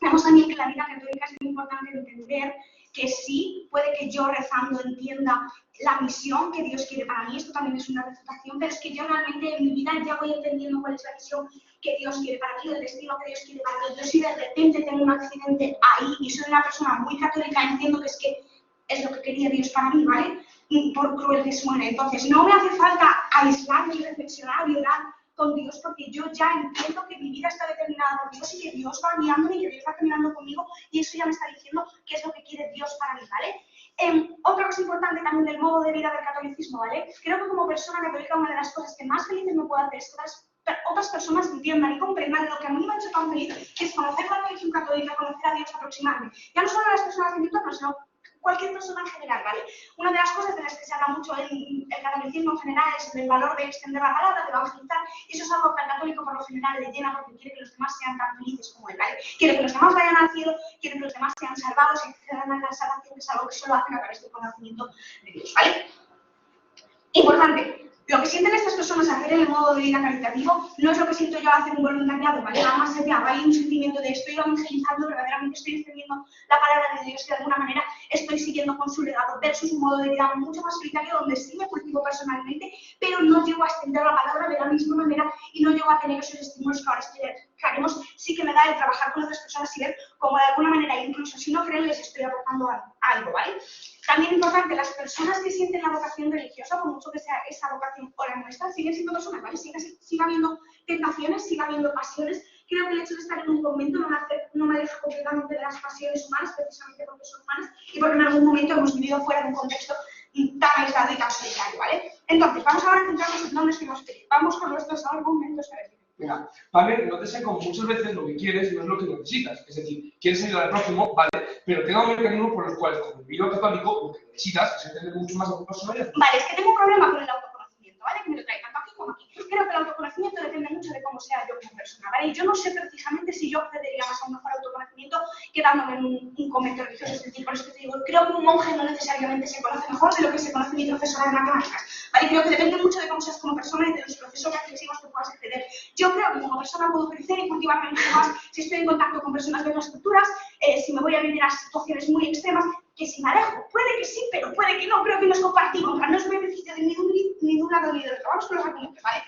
Vemos también que la vida católica es muy importante entender que sí, puede que yo rezando entienda la misión que Dios quiere para mí, esto también es una refutación, pero es que yo realmente en mi vida ya voy entendiendo cuál es la misión que Dios quiere para mí, el destino que Dios quiere para mí. Yo si de repente tengo un accidente ahí y soy una persona muy católica, entiendo que es lo que quería Dios para mí, ¿vale? Por cruel que suene. Entonces, no me hace falta aislarme y reflexionar y orar con Dios, porque yo ya entiendo que mi vida está determinada por Dios y que Dios va guiándome y que Dios va caminando conmigo y eso ya me está diciendo qué es lo que quiere Dios para mí, ¿vale? Otra cosa importante también del modo de vida del catolicismo, ¿vale? Creo que como persona católica una de las cosas que más felices me puede hacer es que otras personas entiendan y comprendan lo que a mí me ha hecho tan feliz, que es conocer la religión católica, conocer a Dios, aproximarme. Ya no solo a las personas de mi entorno, sino cualquier persona en general, ¿vale? Una de las cosas de las que se habla mucho en el catolicismo en general es el valor de extender la palabra, de evangelizar, y eso es algo que al católico por lo general le llena porque quiere que los demás sean tan felices como él, ¿vale? Quiere que los demás vayan al cielo, quiere que los demás sean salvados y accedan a la salvación, que es algo que solo hacen a través del conocimiento de Dios, ¿vale? Importante. Lo que sienten estas personas hacer en el modo de vida caritativo no es lo que siento yo hacer un voluntariado, ¿vale? Va más allá, va un sentimiento de estoy evangelizando, verdaderamente estoy extendiendo la palabra de Dios y de alguna manera estoy siguiendo con su legado versus un modo de vida mucho más solitario donde sí me cultivo personalmente, pero no llego a extender la palabra de la misma manera y no llego a tener esos estímulos que ahora haremos. Sí que me da el trabajar con otras personas y ver cómo de alguna manera, incluso si no creen, les estoy aportando algo, ¿vale? También importante, las personas que sienten la vocación religiosa, por mucho que sea esa vocación o la nuestra, siguen siendo personas, ¿vale? Sigue habiendo tentaciones, sigue habiendo pasiones. Creo que el hecho de estar en un convento no me aleja completamente de las pasiones humanas, precisamente porque son humanas y porque en algún momento hemos vivido fuera de un contexto tan aislado y tan solitario, ¿vale? Entonces, vamos ahora a centrarnos en dónde estamos felices. Vamos con nuestros argumentos a ver. Mira, vale, nótese como muchas veces lo que quieres no es lo que necesitas. Es decir, quieres ayudar al prójimo, vale, pero tenga un mecanismo por los cuales, como individuo católico, lo que necesitas es entender mucho más a tu personalidad. Vale, es que tengo un problema con el autoconocimiento, ¿vale? Que me lo traigan aquí. como aquí. Creo que el autoconocimiento depende mucho de cómo sea yo como persona, ¿vale? Y yo no sé precisamente si yo accedería más a un mejor autoconocimiento que dándome un convento religioso. Es decir, por eso te digo, creo que un monje no necesariamente se conoce mejor de lo que se conoce mi profesora de matemáticas, ¿vale? Creo que depende mucho de cómo seas como persona y de los procesos reflexivos que puedas acceder. Yo creo que como persona puedo crecer y cultivarme mucho más si estoy en contacto con personas de otras culturas, si me voy a vivir a situaciones muy extremas, que si me alejo, puede que sí, pero puede que no, creo que no es compatible, no es beneficio de ni de un lado ni del otro. Vamos con los argumentos, ¿vale?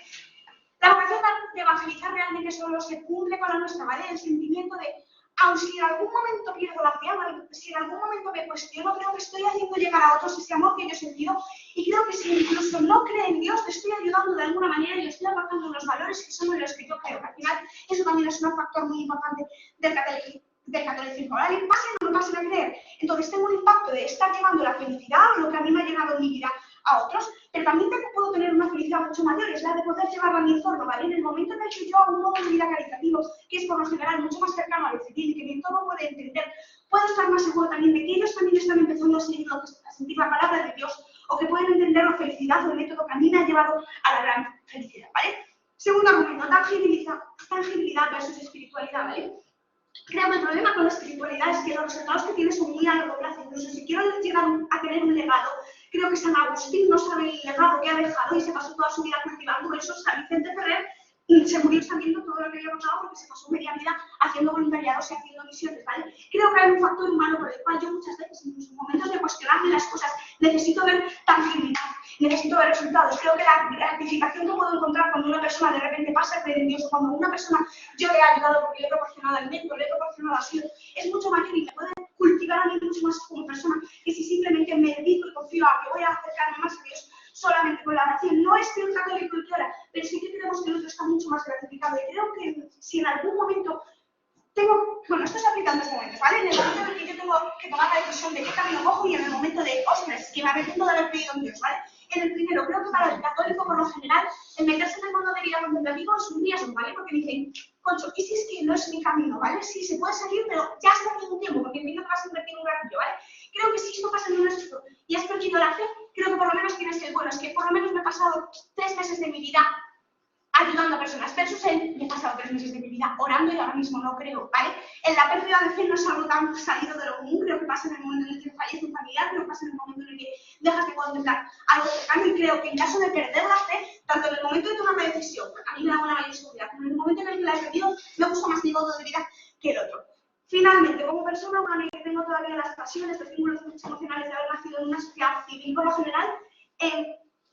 La vocación de evangelizar realmente solo se cumple con la nuestra, ¿vale? El sentimiento de, aun si en algún momento pierdo la fe, si en algún momento me cuestiono, creo que estoy haciendo llegar a otros ese amor que yo he sentido, y creo que si incluso no creo en Dios, le estoy ayudando de alguna manera y le estoy aportando unos valores que son los que yo creo, que al final eso también es un factor muy importante del catolicismo, ¿vale? Pasen o no pasen a creer. Entonces tengo un impacto de estar llevando la felicidad, lo que a mí me ha llegado en mi vida, a otros, pero también puedo tener una felicidad mucho mayor, es la de poder llevarla a mi entorno, ¿vale? En el momento en el que yo hago un modo de vida caritativo, que es por lo general mucho más cercano a lo civil y que mi entorno puede entender, puedo estar más seguro también de que ellos también están empezando a sentir la palabra de Dios, o que pueden entender la felicidad o el método que a mí me ha llevado a la gran felicidad, ¿vale? Segundo argumento, tangibilidad versus espiritualidad, ¿vale? Creo que el problema con la espiritualidad es que los resultados que tiene son muy a largo plazo. Incluso si quiero llegar a tener un legado, creo que San Agustín no sabe el legado que ha dejado y se pasó toda su vida cultivando eso. San Vicente Ferrer se murió sabiendo todo lo que había pasado porque se pasó media vida haciendo voluntariados y haciendo misiones, ¿vale? Creo que hay un factor humano por el cual yo muchas veces, incluso en momentos de cuestionarme las cosas, necesito ver tangibilidad, necesito ver resultados. Creo que la gratificación que puedo encontrar cuando una persona de repente pasa a creer en Dios, o cuando una persona yo le he ayudado porque le he proporcionado alimento, le he proporcionado asilo, es mucho mayor y me puede cultivar a mí mucho más como persona que si simplemente me dedico y confío a que voy a acercarme más a Dios solamente con la oración. No es que un católico quiera, pero sí que creemos que el otro está mucho más gratificado. Y creo que si en algún momento bueno, esto se aplica en dos momentos, ¿vale? En el momento en el que yo tengo que tomar la decisión de qué camino cojo y en el momento de, ostras, que me arrepiento de haber creído en Dios, ¿vale? En el primero, creo que para el católico, por lo general, el meterse en el mundo de vida contemplativo es un riesgo, ¿vale? Porque dicen, concho, ¿y si es que no es mi camino, ¿vale? Sí, se puede salir, pero ya has perdido un tiempo, porque primero te vas a invertir un ratillo, ¿vale? Creo que si esto pasa en un asunto y has perdido la fe, creo que por lo menos tienes que, bueno, es que por lo menos me he pasado 3 meses de mi vida ayudando a personas, versus me he pasado 3 meses de mi vida orando y ahora mismo no creo, ¿vale? En la pérdida de fe no es algo tan salido de lo común, creo que pasa en el momento en el que fallece un familiar, creo que pasa en el momento en el que dejas de contemplar algo cercano, y creo que en caso de perder la fe, tanto en el momento de tomar la decisión, porque a mí me da una mayor seguridad, como en el momento en el que la he perdido, me gusta más mi modo de vida que el otro. Finalmente, como persona humana y que tengo todavía las pasiones, los estímulos emocionales de haber nacido en una sociedad civil por lo general,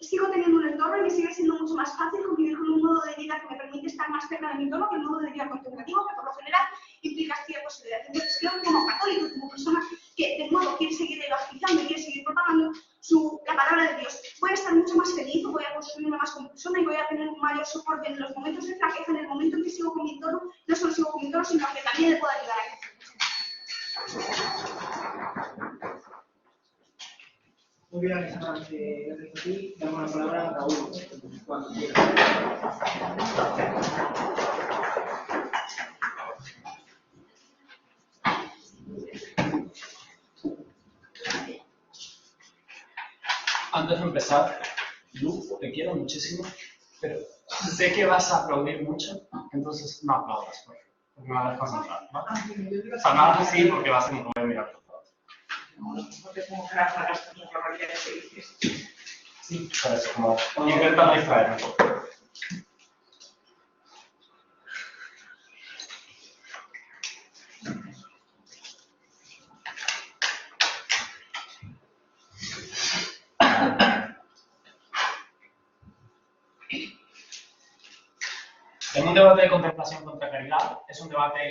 sigo teniendo un entorno y me sigue siendo mucho más fácil convivir con un modo de vida que me permite estar más cerca de mi entorno que el modo de vida contemplativo, que por lo general implica cierta posibilidad. Entonces, creo que como católico, como persona que de nuevo quiere seguir evangelizando y quiere seguir propagando la palabra de Dios, voy a estar mucho más feliz, voy a construirme más como persona y voy a tener un mayor soporte en los momentos de flaqueza, en el momento en que sigo con mi entorno, no solo sigo con mi entorno, sino que también le puedo ayudar a crecer. Muy bien, Alejandra, gracias a ti. Damos la palabra a Raúl, cuando quiera. Antes de empezar, Lu, te quiero muchísimo, pero sé que vas a aplaudir mucho, entonces no aplaudas, por favor, porque me vas a concentrar, ¿no? O sea, nada así porque vas a mover mirar por favor. No te pongo que las barbaridades que dices. Sí, por eso, como intenta no distraerme. En un debate de contemplación contra caridad, es un debate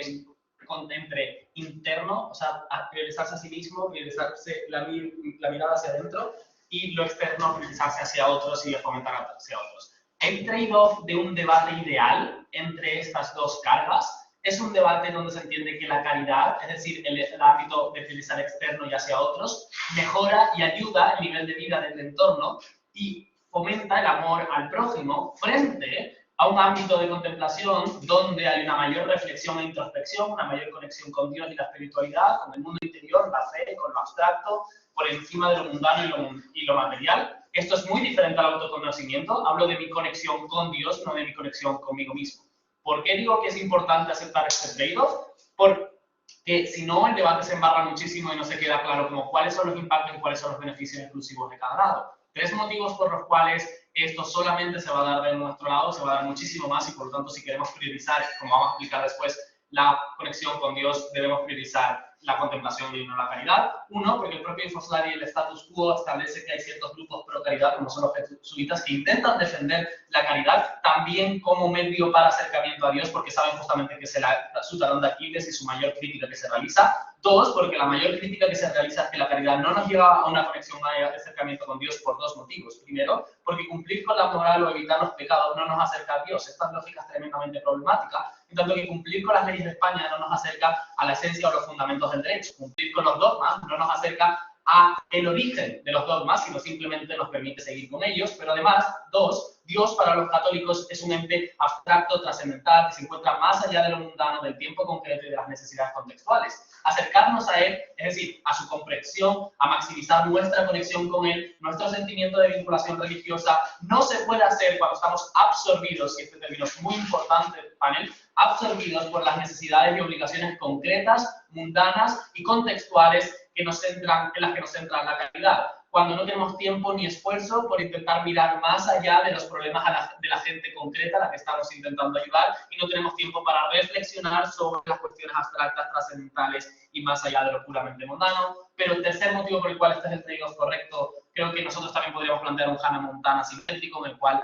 entre interno, o sea, priorizarse a sí mismo, priorizarse la mirada hacia adentro, y lo externo, priorizarse hacia otros y fomentar hacia otros. El trade-off de un debate ideal entre estas dos cargas es un debate donde se entiende que la caridad, es decir, el ámbito de priorizar externo y hacia otros, mejora y ayuda el nivel de vida del entorno y fomenta el amor al prójimo frente a un ámbito de contemplación donde hay una mayor reflexión e introspección, una mayor conexión con Dios y la espiritualidad, con el mundo interior, la fe, con lo abstracto, por encima de lo mundano y lo material, Esto es muy diferente al autoconocimiento. Hablo de mi conexión con Dios, no de mi conexión conmigo mismo. ¿Por qué digo que es importante aceptar este trade-off? Porque si no, el debate se embarra muchísimo y no se queda claro como cuáles son los impactos y cuáles son los beneficios exclusivos de cada lado. 3 motivos por los cuales esto solamente se va a dar de nuestro lado, se va a dar muchísimo más y por lo tanto si queremos priorizar, como vamos a explicar después, la conexión con Dios, debemos priorizar la contemplación y no la caridad. 1, porque el propio Infoslad y el status quo establece que hay ciertos grupos pro caridad, como son los jesuitas, que intentan defender la caridad también como medio para acercamiento a Dios, porque saben justamente que es su talón de Aquiles y su mayor crítica que se realiza. 2, porque la mayor crítica que se realiza es que la caridad no nos lleva a una conexión de acercamiento con Dios por 2 motivos. Primero, porque cumplir con la moral o evitar los pecados no nos acerca a Dios. Esta lógica es tremendamente problemática, en tanto que cumplir con las leyes de España no nos acerca a la esencia o los fundamentos del derecho. Cumplir con los dogmas no nos acerca a el origen de los dogmas, sino simplemente nos permite seguir con ellos. Pero además, 2, Dios para los católicos es un ente abstracto, trascendental, que se encuentra más allá de lo mundano, del tiempo concreto y de las necesidades contextuales. Acercarnos a Él, es decir, a su comprensión, a maximizar nuestra conexión con Él, nuestro sentimiento de vinculación religiosa, no se puede hacer cuando estamos absorbidos, y este término es muy importante, panel, absorbidos por las necesidades y obligaciones concretas, mundanas y contextuales en las que nos centra la caridad, cuando no tenemos tiempo ni esfuerzo por intentar mirar más allá de los problemas de la gente concreta a la que estamos intentando ayudar y no tenemos tiempo para reflexionar sobre las cuestiones abstractas, trascendentales y más allá de lo puramente mundano. Pero el tercer motivo por el cual este es el trade-off correcto, creo que nosotros también podríamos plantear un Hannah Montana simétrico en el cual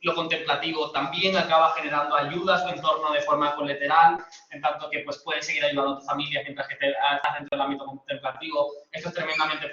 lo contemplativo también acaba generando ayuda a su entorno de forma colateral, en tanto que pues, puedes seguir ayudando a tu familia mientras que estás dentro del ámbito contemplativo. Esto es tremendamente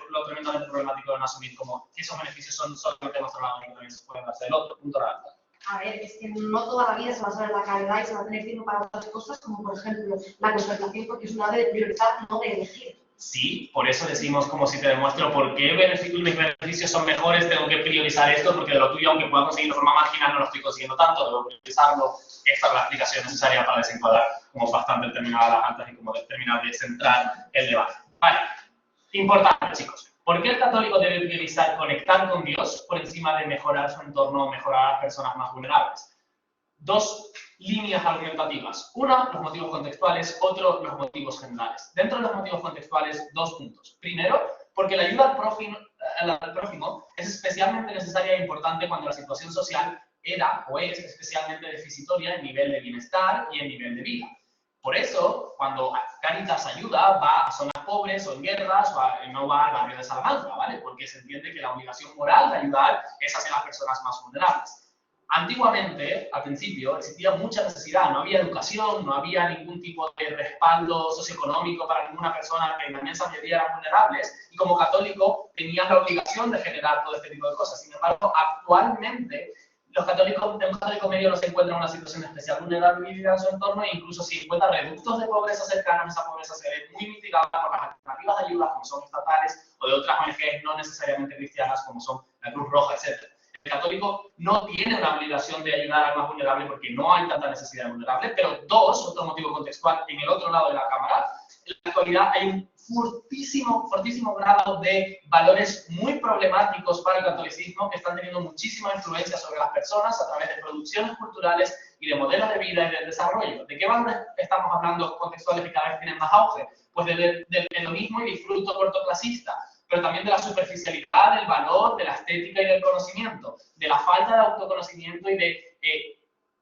problemático de no asumir como que esos beneficios son solamente de nuestro lado y que también se pueden darse del otro. Punto de vista. A ver, es que no toda la vida se va a saber la caridad y se va a tener tiempo para otras cosas, como por ejemplo la contemplación, porque es una arte de priorizar, no de elegir. Sí, por eso decimos como si te demuestro por qué mis beneficios son mejores, tengo que priorizar esto, porque de lo tuyo, aunque pueda conseguirlo de forma marginal, no lo estoy consiguiendo tanto, debo priorizarlo. Esta es la explicación necesaria para desencuadrar como bastante terminadas las altas y como terminar de centrar el debate. Vale, importante chicos, ¿por qué el católico debe priorizar conectar con Dios por encima de mejorar su entorno o mejorar a las personas más vulnerables? 2 líneas argumentativas. Una, los motivos contextuales, otro, los motivos generales. Dentro de los motivos contextuales, 2 puntos. Primero, porque la ayuda al prójimo es especialmente necesaria e importante cuando la situación social era o es especialmente deficitaria en nivel de bienestar y en nivel de vida. Por eso, cuando Cáritas ayuda, va a zonas pobres o en guerras, no va al barrio de Salamanca, ¿vale? Porque se entiende que la obligación moral de ayudar es hacia las personas más vulnerables. Antiguamente, al principio, existía mucha necesidad, no había educación, no había ningún tipo de respaldo socioeconómico para ninguna persona, que en la inmensa mayoría eran vulnerables, y como católico tenías la obligación de generar todo este tipo de cosas. Sin embargo, actualmente, un católico medio no se encuentra en una situación de especial vulnerabilidad en su entorno e incluso si encuentra reductos de pobreza cercanos, esa pobreza se ve muy mitigada por las alternativas de ayuda, como son estatales, o de otras ONGs no necesariamente cristianas, como son la Cruz Roja, etc. El católico no tiene una obligación de ayudar al más vulnerable porque no hay tanta necesidad de vulnerable, pero 2, otro motivo contextual, en el otro lado de la cámara, en la actualidad hay un fortísimo grado de valores muy problemáticos para el catolicismo que están teniendo muchísima influencia sobre las personas a través de producciones culturales y de modelos de vida y de desarrollo. ¿De qué valores estamos hablando contextuales que cada vez tienen más auge? Pues del hedonismo y disfruto cortoplacista, pero también de la superficialidad, del valor, de la estética y del conocimiento, de la falta de autoconocimiento y de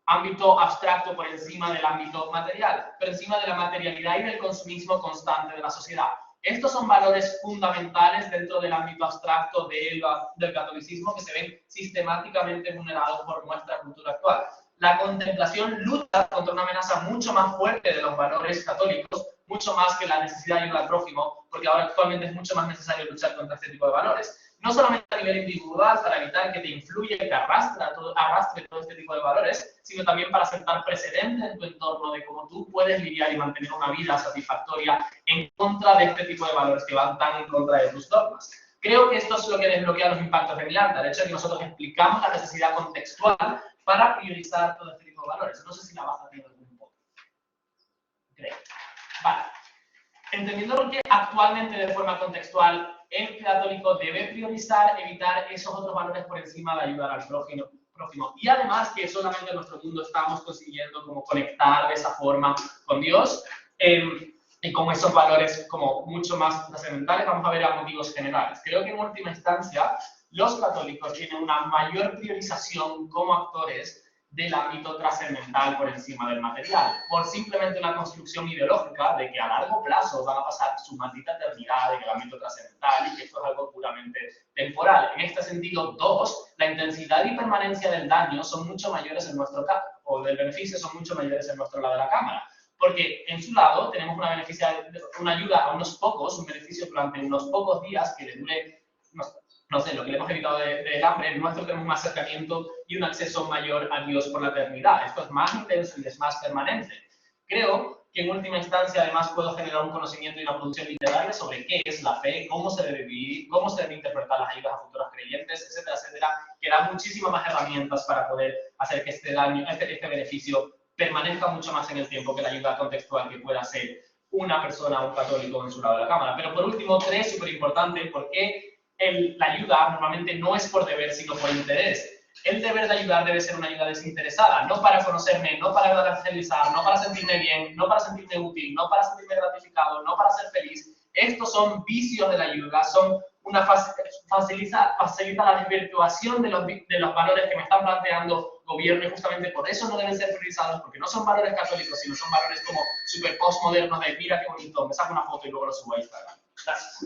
ámbito abstracto por encima del ámbito material, por encima de la materialidad y del consumismo constante de la sociedad. Estos son valores fundamentales dentro del ámbito abstracto del catolicismo que se ven sistemáticamente vulnerados por nuestra cultura actual. La contemplación lucha contra una amenaza mucho más fuerte de los valores católicos, mucho más que la necesidad de ayudar al prójimo, porque ahora actualmente es mucho más necesario luchar contra este tipo de valores. No solamente a nivel individual, para evitar que te influya y que arrastre todo este tipo de valores, sino también para sentar precedentes en tu entorno de cómo tú puedes lidiar y mantener una vida satisfactoria en contra de este tipo de valores que van tan en contra de tus dogmas. Creo que esto es lo que desbloquea los impactos de Miranda, el hecho de que nosotros explicamos la necesidad contextual para priorizar todo este tipo de valores. No sé si la baja tiene algún punto. Creo. Vale. entendiendo que actualmente de forma contextual el católico debe priorizar, evitar esos otros valores por encima de ayudar al prójimo. Y además que solamente en nuestro mundo estamos consiguiendo como conectar de esa forma con Dios y con esos valores como mucho más trascendentales, vamos a ver a motivos generales. Creo que en última instancia los católicos tienen una mayor priorización como actores del ámbito trascendental por encima del material, por simplemente una construcción ideológica de que a largo plazo van a pasar su maldita eternidad en el ámbito trascendental y que esto es algo puramente temporal. En este sentido, dos, la intensidad y permanencia del daño son mucho mayores en nuestro caso, o del beneficio son mucho mayores en nuestro lado de la cámara, porque en su lado tenemos una ayuda a unos pocos, un beneficio durante unos pocos días que le dure, no sé, lo que le hemos evitado del hambre, el nuestro tenemos un acercamiento y un acceso mayor a Dios por la eternidad. Esto es más intenso y es más permanente. Creo que en última instancia además puedo generar un conocimiento y una producción literaria sobre qué es la fe, cómo se debe vivir, cómo se deben interpretar las ayudas a futuros creyentes, etcétera, etcétera, que da muchísimas más herramientas para poder hacer que este beneficio permanezca mucho más en el tiempo que la ayuda contextual que pueda ser una persona, un católico en su lado de la cámara. Pero por último, tres, súper importante, porque la ayuda normalmente no es por deber, sino por interés. El deber de ayudar debe ser una ayuda desinteresada, no para conocerme, no para evangelizar, no para sentirme bien, no para sentirme útil, no para sentirme gratificado, no para ser feliz. Estos son vicios de la ayuda, son facilita la desvirtuación de los valores que me están planteando gobierno y justamente por eso no deben ser priorizados, porque no son valores católicos, sino son valores como super postmodernos de mira qué bonito, me saco una foto y luego lo subo a Instagram. Gracias.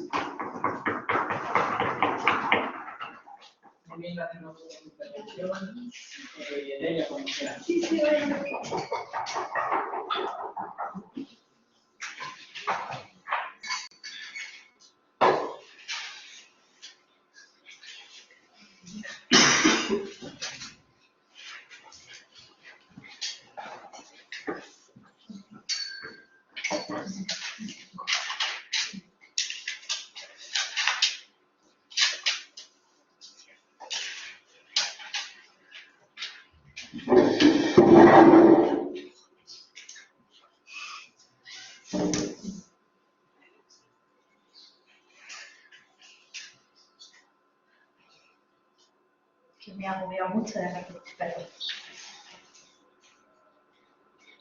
Muy bien, gracias por su intervención. Ella, como quiera. Que me ha agobiado mucho de repente, perdón.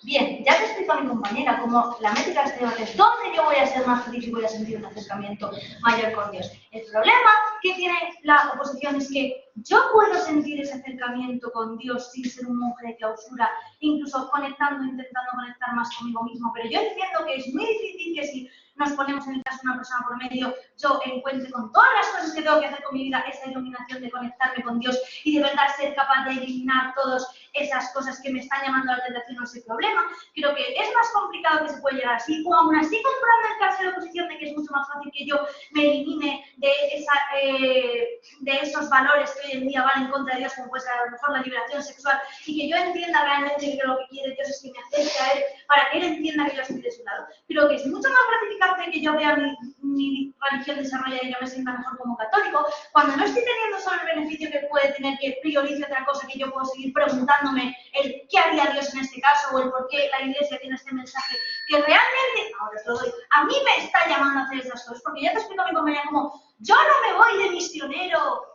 Bien, ya te explico a mi compañera cómo la métrica de este debate es dónde yo voy a ser más feliz y voy a sentir un acercamiento mayor con Dios. El problema que tiene la oposición es que yo puedo sentir ese acercamiento con Dios sin ser un monje de clausura, incluso intentando conectar más conmigo mismo, pero yo entiendo que es muy difícil que si nos ponemos en el caso de una persona por medio, yo encuentre con todas las cosas que tengo que hacer con mi vida esa iluminación de conectarme con Dios y de verdad ser capaz de eliminar todas esas cosas que me están llamando a la tentación o ese problema. Creo que es más complicado que se puede llegar así, o aún así comprando el caso de la oposición de que es mucho más fácil que yo me elimine de esos valores que hoy en día van en contra de Dios, como puede ser a lo mejor la liberación sexual, y que yo entienda realmente que lo que quiere Dios es que me acerque a Él para que Él entienda que yo estoy de su lado. Creo que es mucho más gratificante que yo vea mi religión desarrollada y yo me sienta mejor como católico, cuando no estoy teniendo solo el beneficio que puede tener que priorice otra cosa, que yo puedo seguir preguntándome el qué haría Dios en este caso, o el por qué la Iglesia tiene este mensaje, que realmente, ahora os lo doy, a mí me está llamando a hacer esas cosas, porque ya te explico a mi compañera como, yo no me voy de misionero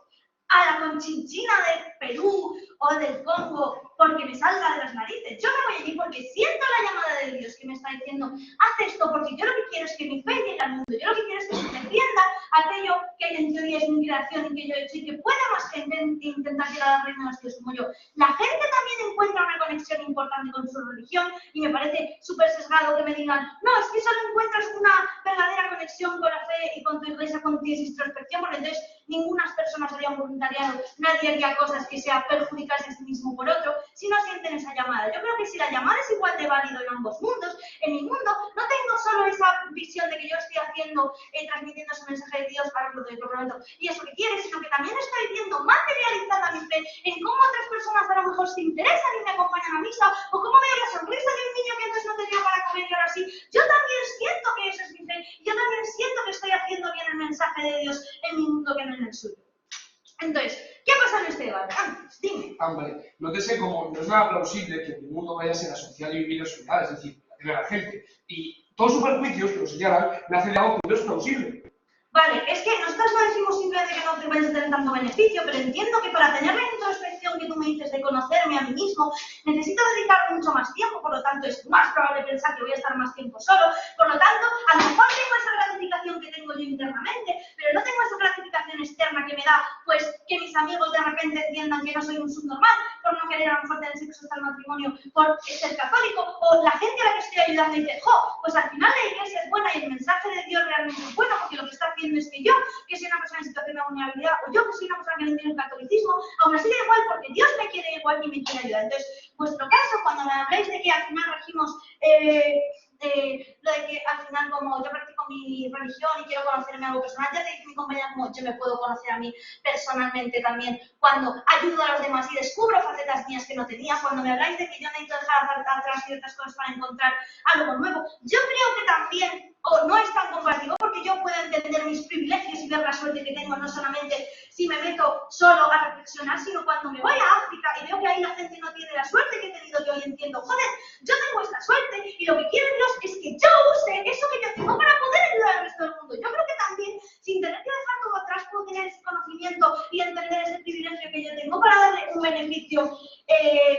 a la Conchinchina de Perú o del Congo porque me salga de las narices. Yo me voy allí porque siento la llamada de Dios que me está diciendo, haz esto porque yo lo que quiero es que mi fe llegue al mundo. Yo lo que quiero es que se defienda aquello que en teoría es mi creación y que yo he hecho y que pueda más gente intentar llegar al reino de los Dios como yo. La gente también encuentra una conexión importante con su religión y me parece súper sesgado que me digan, no, es que solo encuentras una verdadera conexión con la fe y con tu iglesia cuando tienes introspección, porque entonces ninguna persona haría un voluntariado, nadie haría cosas que sea perjudicarse a sí mismo por otro, si no sienten esa llamada. Yo creo que si la llamada es igual de válido en ambos mundos, en mi mundo no tengo solo esa visión de que yo estoy haciendo, transmitiendo ese mensaje de Dios para el mundo de otro momento, y eso que quiere, sino que también estoy viendo materializada mi fe en cómo otras personas a lo mejor se interesan y me acompañan a misa, o cómo veo la sonrisa de un niño que antes no tenía para comer y ahora sí. Yo también siento que eso es mi fe, yo también siento que estoy haciendo bien el mensaje de Dios en mi mundo que no en el suyo. Entonces, ¿qué ha pasado en este debate? Antes, dime. Vale. Nótese como no es nada plausible que el mundo vaya a ser asociado y vivir en soledad, es decir, la crea la gente. Y todos sus perjuicios, que lo señalan, nacen de algo que no es plausible. Vale, es que nosotros no decimos simplemente que no te vayas a tener tanto beneficio, pero entiendo que para tener la introspección que tú me dices de conocerme a mí mismo, necesito dedicar mucho más tiempo, por lo tanto es más probable pensar que voy a estar más tiempo solo, por lo tanto, a lo mejor tengo esa gratificación que tengo yo internamente, pero no tengo esa gratificación externa que me da, pues, que mis amigos de repente entiendan que no soy un subnormal, por no querer a lo mejor tener sexo hasta el matrimonio, por ser católico, o la gente a la que estoy ayudando dice, jo, pues al final la iglesia es buena y el mensaje de Dios realmente es bueno, porque lo que está haciendo es que yo, que soy una persona en situación de vulnerabilidad, o yo que soy una persona que no entiende el catolicismo, aún así da igual porque Dios me quiere igual y me quiere ayudar. Entonces, vuestro caso, cuando me habláis de que al final regimos lo de que al final como yo practico mi religión y quiero conocerme algo personal, ya te dice mi compañera como yo me puedo conocer a mí personalmente también cuando ayudo a los demás y descubro facetas mías que no tenía, cuando me habláis de que yo necesito dejar atrás ciertas cosas para encontrar algo nuevo, yo creo que también o no es tan compartido porque yo puedo entender mis privilegios y ver la suerte que tengo, no solamente si me meto solo a reflexionar, sino cuando me voy a África y veo que ahí la gente no tiene la suerte que he tenido yo y entiendo, joder, yo tengo esta suerte y lo que quiere Dios es que yo use eso que yo tengo para poder ayudar al resto del mundo. Yo creo que también, sin tener que dejar todo atrás, puedo tener ese conocimiento y entender ese privilegio que yo tengo para darle un beneficio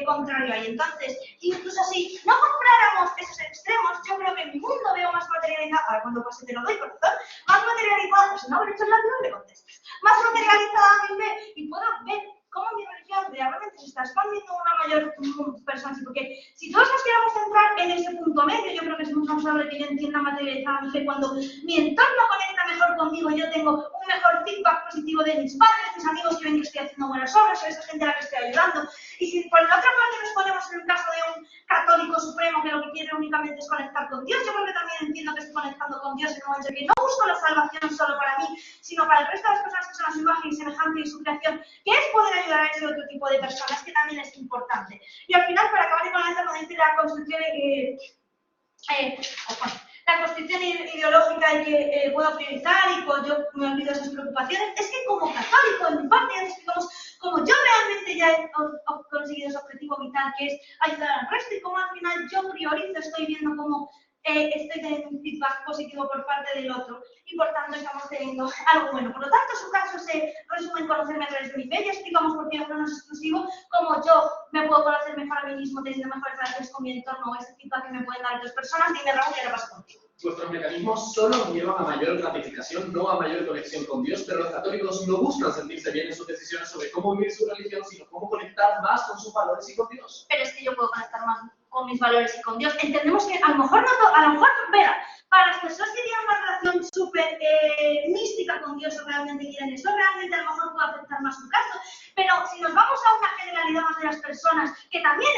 contrario ahí. Entonces, incluso si no compráramos esos extremos, yo creo que en mi mundo veo más materializada, ahora cuando pase te lo doy, corazón, más materializada, pues no, hecho en la vida le contestas, más materializada a mi fe y puedo ver cómo mi religión realmente se está expandiendo a una mayor persona. Porque si todos nos queremos centrar en ese punto medio, yo creo que es muy probable que yo entienda materializada mi fe cuando mi entorno conecta mejor conmigo, yo tengo un mejor feedback positivo de mis padres, mis amigos que ven que estoy haciendo buenas obras, o esa gente a la que estoy ayudando. Y si por la otra parte nos ponemos en el caso de un católico supremo que lo que quiere únicamente es conectar con Dios, yo creo que también entiendo que estoy conectando con Dios en un momento que no busco la salvación solo para mí, sino para el resto de las personas que son a su imagen y semejanza y su creación, que es poder ayudar a ese otro tipo de personas, que también es importante. Y al final, para acabar con la dice la construcción la construcción ideológica y que puedo priorizar y pues yo me olvido de esas preocupaciones, es que como católico, en mi parte, ya explicamos como yo realmente ya he conseguido ese objetivo vital que es ayudar al resto y como al final yo priorizo, estoy viendo cómo estoy teniendo un feedback positivo por parte del otro y por tanto estamos teniendo algo bueno. Por lo tanto, su caso se resume en conocerme a través de mi fe. Ya explicamos por qué uno no es exclusivo, como yo me puedo conocer mejor a mí mismo teniendo mejores relaciones con mi entorno, ese feedback que me pueden dar otras personas. Dime, Raúl, ¿qué le pasa contigo? Vuestros mecanismos solo llevan a mayor gratificación, no a mayor conexión con Dios, pero los católicos no buscan sentirse bien en sus decisiones sobre cómo vivir su religión, sino cómo conectar más con sus valores y con Dios. Pero es que yo puedo conectar más con mis valores y con Dios. Entendemos que a lo mejor no, a lo mejor, verá, para las personas que tienen una relación súper mística con Dios o realmente quieren eso, realmente a lo mejor puede afectar más su caso, pero si nos vamos a una generalidad más de las personas, que también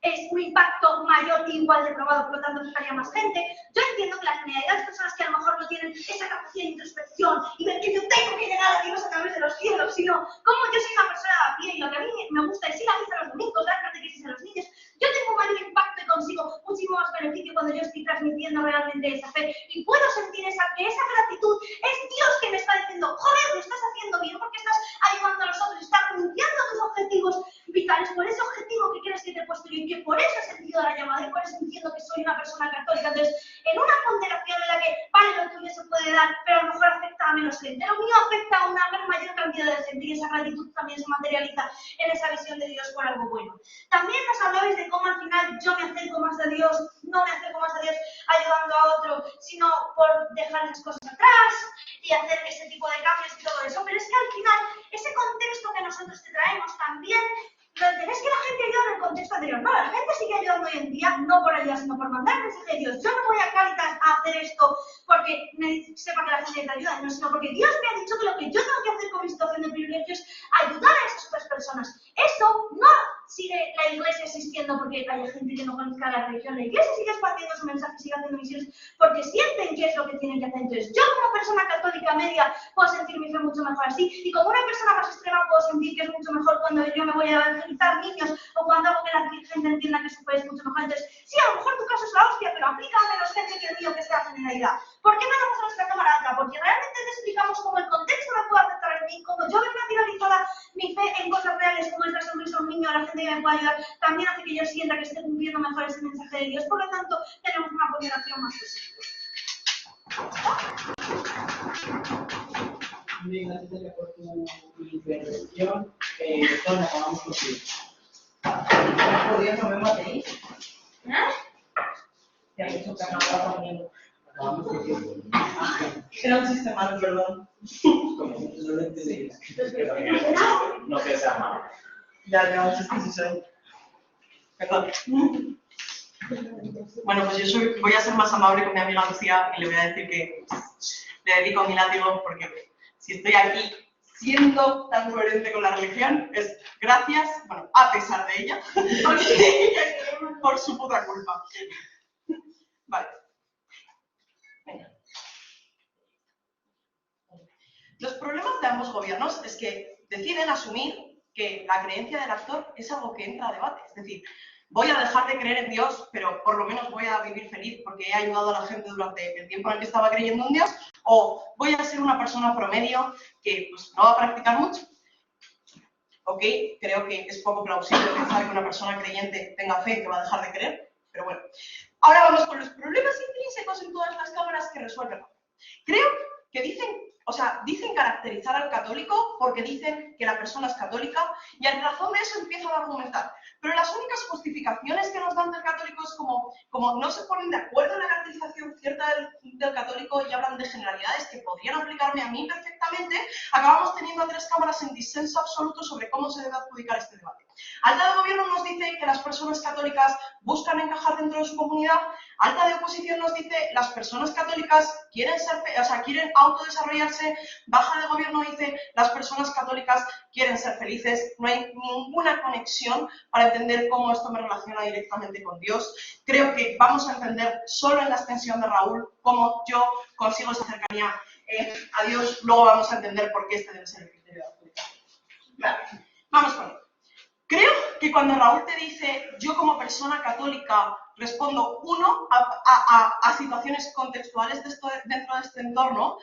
es un impacto mayor y igual de probado, por lo tanto afectaría más gente, yo entiendo que la generalidad de las personas que a lo mejor no tienen esa capacidad de introspección y ver que yo tengo que llegar a Dios a través de los cielos, sino como yo soy una persona a pie y lo que a mí me gusta es ir a misa los domingos, dar catequesis a los niños, yo tengo un mayor impacto y consigo muchísimo más beneficio cuando yo estoy transmitiendo realmente esa fe y puedo sentir que esa gratitud es Dios que me está diciendo, joder, lo estás haciendo bien porque estás ayudando a los otros, estás renunciando a tus objetivos vitales por ese objetivo que crees que te he puesto yo y que por eso he sentido la llamada y por eso entiendo que soy una persona católica. Entonces, en una ponderación en la que, vale, lo tuyo se puede dar, pero a lo mejor afecta a menos gente, lo mío afecta a una mayor cantidad de gente y esa gratitud también se materializa en esa visión de Dios por algo bueno. También nos hablabais de cómo al final yo me acerco más a Dios, no me acerco más a Dios ayudando a otro, sino por dejar esas cosas atrás y hacer ese tipo de cambios y todo eso. Pero es que al final, ese contexto que nosotros te traemos también, lo tenés que la gente ayuda en el contexto anterior. No, la gente sigue ayudando hoy en día, no por ayudar, sino por mandar el mensaje de Dios. Yo no voy a Cáritas a hacer esto porque sepa que la gente te ayuda, no, sino porque Dios me ha dicho que lo que yo tengo que hacer con mi situación de privilegio es ayudar a esas otras personas. Eso no sigue la iglesia existiendo porque haya gente que no conozca la religión. La iglesia sigue expandiendo su mensaje, sigue haciendo misiones porque sienten que es lo que tienen que hacer. Entonces, yo como persona católica media puedo sentir mi fe mucho mejor así y como una persona más extrema puedo sentir que es mucho mejor cuando yo me voy a evangelizar niños o cuando hago que la gente entienda que su fe es mucho mejor. Entonces, sí, a lo mejor tu caso es la hostia, pero aplica a menos gente que el mío que sea generalidad. ¿Por qué no vamos a nuestra camarada? Porque realmente te explicamos cómo el contexto me puede afectar en mí, cómo yo veo naturalizada Mi fe en cosas reales como esta sonrisa a un niño, a la gente que me puede ayudar, también hace que yo sienta que esté cumpliendo mejor ese mensaje de Dios. Por lo tanto, tenemos una ponderación más positiva. Muy gracias por tu intervención. Toma, acabamos contigo. Por Dios, no me matéis. Ya he dicho que acababa conmigo. Acabamos contigo. Era un chiste malo, perdón. Como no lo entendí. No que sea malo. Ya, un chiste sí soy. Perdón. Bueno, pues yo voy a ser más amable con mi amiga Lucía y le voy a decir que le dedico mi látigo porque si estoy aquí siendo tan coherente con la religión es gracias, bueno, a pesar de ella, por su puta culpa. Vale. Venga. Los problemas de ambos gobiernos es que deciden asumir que la creencia del actor es algo que entra a debate. Es decir, voy a dejar de creer en Dios, pero por lo menos voy a vivir feliz porque he ayudado a la gente durante el tiempo en el que estaba creyendo en Dios, o voy a ser una persona promedio que pues, no va a practicar mucho. Ok, creo que es poco plausible pensar que una persona creyente tenga fe que va a dejar de creer, pero bueno. Ahora vamos con los problemas intrínsecos en todas las cámaras que resuelven. Creo que dicen caracterizar al católico porque dicen que la persona es católica y en razón de eso empiezan a argumentar. Pero las únicas justificaciones que nos dan del católico es como no se ponen de acuerdo en la caracterización cierta del católico y hablan de generalidades que podrían aplicarme a mí perfectamente, acabamos teniendo a tres cámaras en disenso absoluto sobre cómo se debe adjudicar este debate. Alta de gobierno nos dice que las personas católicas buscan encajar dentro de su comunidad. Alta de oposición nos dice las personas católicas quieren autodesarrollarse. Baja de gobierno dice las personas católicas quieren ser felices. No hay ninguna conexión para entender cómo esto me relaciona directamente con Dios. Creo que vamos a entender solo en la extensión de Raúl cómo yo consigo esa cercanía a Dios. Luego vamos a entender por qué este debe ser el criterio de adjudicación. Vale, vamos con ello. Creo que cuando Raúl te dice yo como persona católica respondo, uno, a situaciones contextuales dentro de este entorno,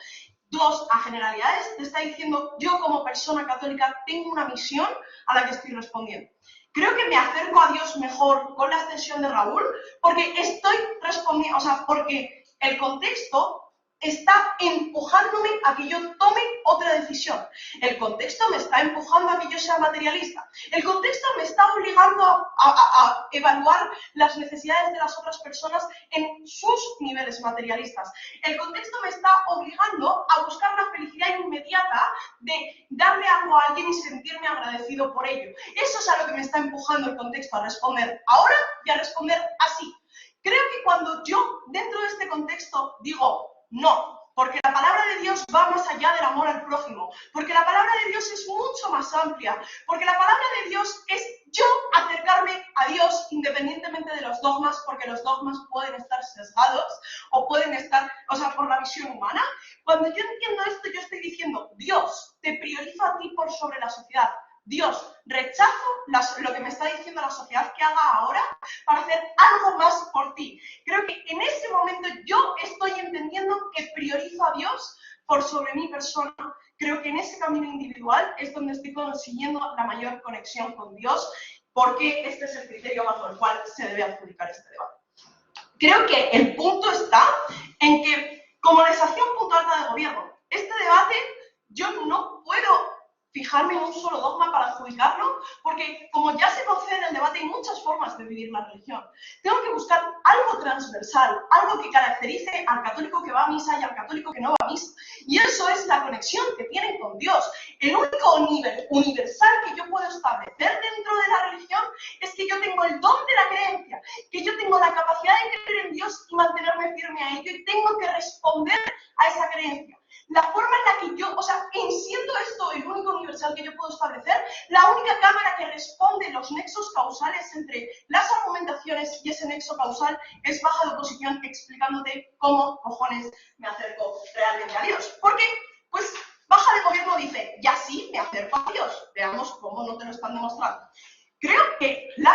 dos, a generalidades, te está diciendo yo como persona católica tengo una misión a la que estoy respondiendo. Creo que me acerco a Dios mejor con la extensión de Raúl porque estoy respondiendo, porque el contexto está empujándome a que yo tome otra decisión. El contexto me está empujando a que yo sea materialista. El contexto me está obligando a evaluar las necesidades de las otras personas en sus niveles materialistas. El contexto me está obligando a buscar la felicidad inmediata de darle algo a alguien y sentirme agradecido por ello. Eso es a lo que me está empujando el contexto, a responder ahora y a responder así. Creo que cuando yo, dentro de este contexto, digo no, porque la palabra de Dios va más allá del amor al prójimo, porque la palabra de Dios es mucho más amplia, porque la palabra de Dios es yo acercarme a Dios independientemente de los dogmas, porque los dogmas pueden estar sesgados o pueden estar, por la visión humana. Cuando yo entiendo esto, yo estoy diciendo, Dios, te priorizo a ti por sobre la sociedad. Dios, rechazo lo que me está diciendo la sociedad que haga ahora para hacer algo más por ti. Creo que en ese momento yo estoy entendiendo que priorizo a Dios por sobre mi persona. Creo que en ese camino individual es donde estoy consiguiendo la mayor conexión con Dios, porque este es el criterio bajo el cual se debe adjudicar este debate. Creo que el punto está en que, como les hacía un punto alta de gobierno, este debate yo no puedo fijarme en un solo dogma para adjudicarlo, porque como ya se concede en el debate, hay muchas formas de vivir la religión. Tengo que buscar algo transversal, algo que caracterice al católico que va a misa y al católico que no va a misa. Y eso es la conexión que tienen con Dios. El único nivel universal que yo puedo establecer dentro de la religión es que yo tengo el don de la creencia, que yo tengo la capacidad de creer en Dios y mantenerme firme a ello, y tengo que responder a esa creencia. La forma en la que yo, siendo esto el único universal que yo puedo establecer, la única cámara que responde los nexos causales entre las argumentaciones y ese nexo causal es baja de oposición, explicándote cómo cojones me acerco realmente a Dios. ¿Por qué? Pues baja de gobierno dice, ya sí, me acerco a Dios. Veamos cómo no te lo están demostrando. Creo que la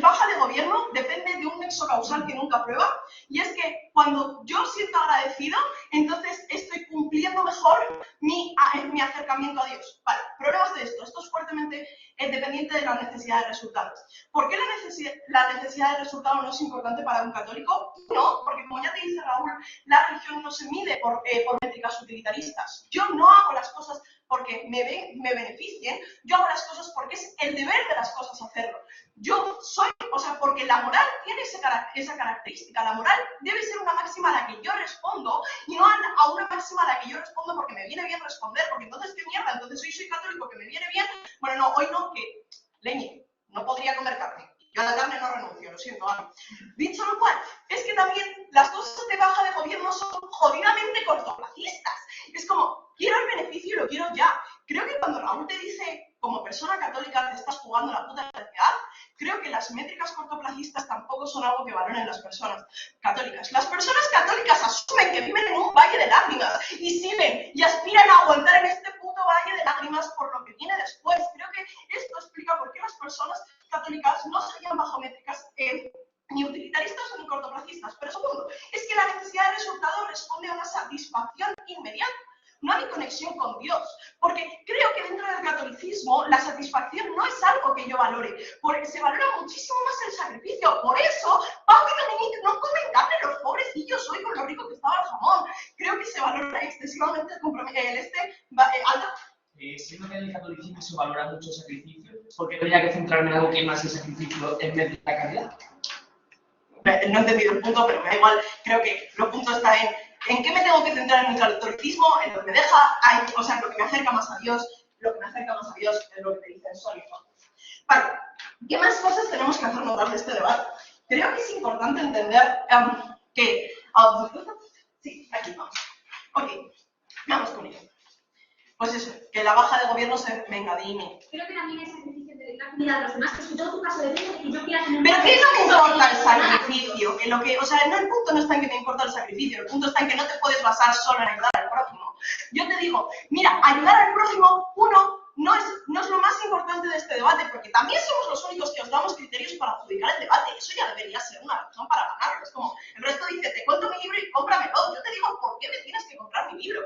baja de gobierno depende de un nexo causal que nunca prueba, y es que cuando yo siento agradecido, entonces estoy cumpliendo mejor mi acercamiento a Dios. Vale, problemas de esto. Esto es fuertemente dependiente de la necesidad de resultados. ¿Por qué la necesidad de resultados no es importante para un católico? No, porque como ya te dice Raúl, la religión no se mide por métricas utilitaristas. Yo no hago las cosas porque me beneficien, yo hago las cosas porque es el deber de las cosas hacerlo. Yo soy, porque la moral tiene esa característica. La moral debe ser una máxima a la que yo respondo y no a una máxima a la que yo respondo porque me viene bien responder, porque entonces, ¿qué mierda? Entonces hoy soy católico, que me viene bien. Bueno, no, hoy no, que leñe, no podría comer carne. Yo a la carne no renuncio, lo siento, ¿vale? Dicho lo cual, es que también las cosas de baja de gobierno son jodidamente cortoplacistas. Es como, quiero el beneficio y lo quiero ya. Creo que cuando Raúl te dice, como persona católica, te estás jugando la puta sociedad, creo que las métricas cortoplacistas tampoco son algo que valoren las personas católicas. Las personas católicas asumen que viven en un valle de lágrimas y siguen y aspiran a aguantar en este puto valle de lágrimas por lo que viene después. Creo que esto explica por qué las personas católicas no serían bajo métricas ni utilitaristas ni cortoplacistas. Pero segundo, es que la necesidad de resultado responde a una satisfacción inmediata. No hay conexión con Dios, porque creo que dentro del catolicismo la satisfacción no es algo que yo valore, porque se valora muchísimo más el sacrificio. Por eso, Pau y Dominique no comen carne, los pobrecillos, hoy con lo rico que estaba el jamón. Creo que se valora excesivamente el compromiso, Alda. Siendo que en el catolicismo se valora mucho el sacrificio, ¿por qué tendría que centrarme en algo que no es el sacrificio en vez de la caridad? No he entendido el punto, pero me da igual. Creo que el punto está en qué me tengo que centrar en el catolicismo, en lo que me deja, en lo que me acerca más a Dios. Lo que me acerca más a Dios es lo que te dice Sonia. Vale, ¿qué más cosas tenemos que hacer notar de este debate? Creo que es importante entender que... sí, aquí vamos. Ok, vamos con ello. Pues eso, que la baja de gobierno se venga, dime. Creo que también es sacrificio de la comida de los demás, pues si todo tu caso depende de que yo quiera tener... ¿Pero qué es lo que importa el sacrificio? En lo que, no, el punto no está en que te importa el sacrificio, el punto está en que no te puedes basar solo en ayudar al prójimo. Yo te digo, mira, ayudar al prójimo, no es lo más importante de este debate, porque también somos los únicos que os damos criterios para adjudicar el debate. Eso ya debería ser una razón para ganarlo. Es como, el resto dice, te cuento mi libro y cómpramelo. Yo te digo, ¿por qué me tienes que comprar mi libro?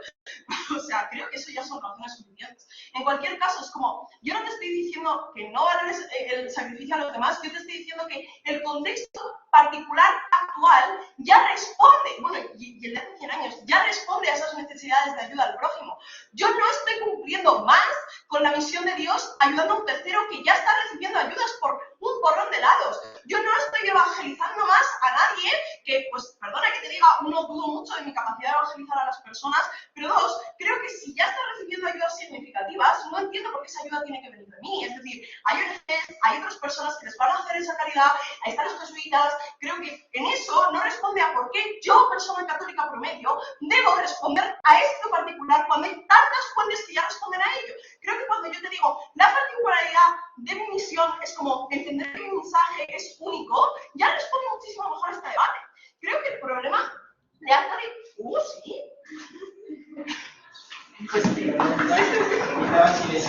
Creo que eso ya son razones suficientes. En cualquier caso, es como, yo no te estoy diciendo que no valores el sacrificio a los demás, yo te estoy diciendo que el contexto particular actual ya responde, y el de hace 100 años, ya responde a esas necesidades de ayuda al prójimo. Yo no estoy cumpliendo más con la misión de Dios ayudando a un tercero que ya está recibiendo ayudas por un porrón de lados. Yo no estoy evangelizando más a nadie que, pues, perdona que te diga, uno, dudo mucho de mi capacidad de evangelizar a las personas, pero dos, creo que si ya está recibiendo ayudas significativas, no entiendo por qué esa ayuda tiene que venir de mí. Es decir, hay ONGs, hay otras personas que les van a hacer esa caridad, ahí están los jesuitas. Creo que en eso no responde a por qué yo, persona católica promedio, debo responder a esto particular cuando hay tantas fuentes que ya responden a ello. Creo que cuando yo te digo, la particularidad de mi misión es como entender que mi mensaje es único, ya responde muchísimo mejor a este debate. Creo que el problema de Anthony... sí. Pues sí, gracias.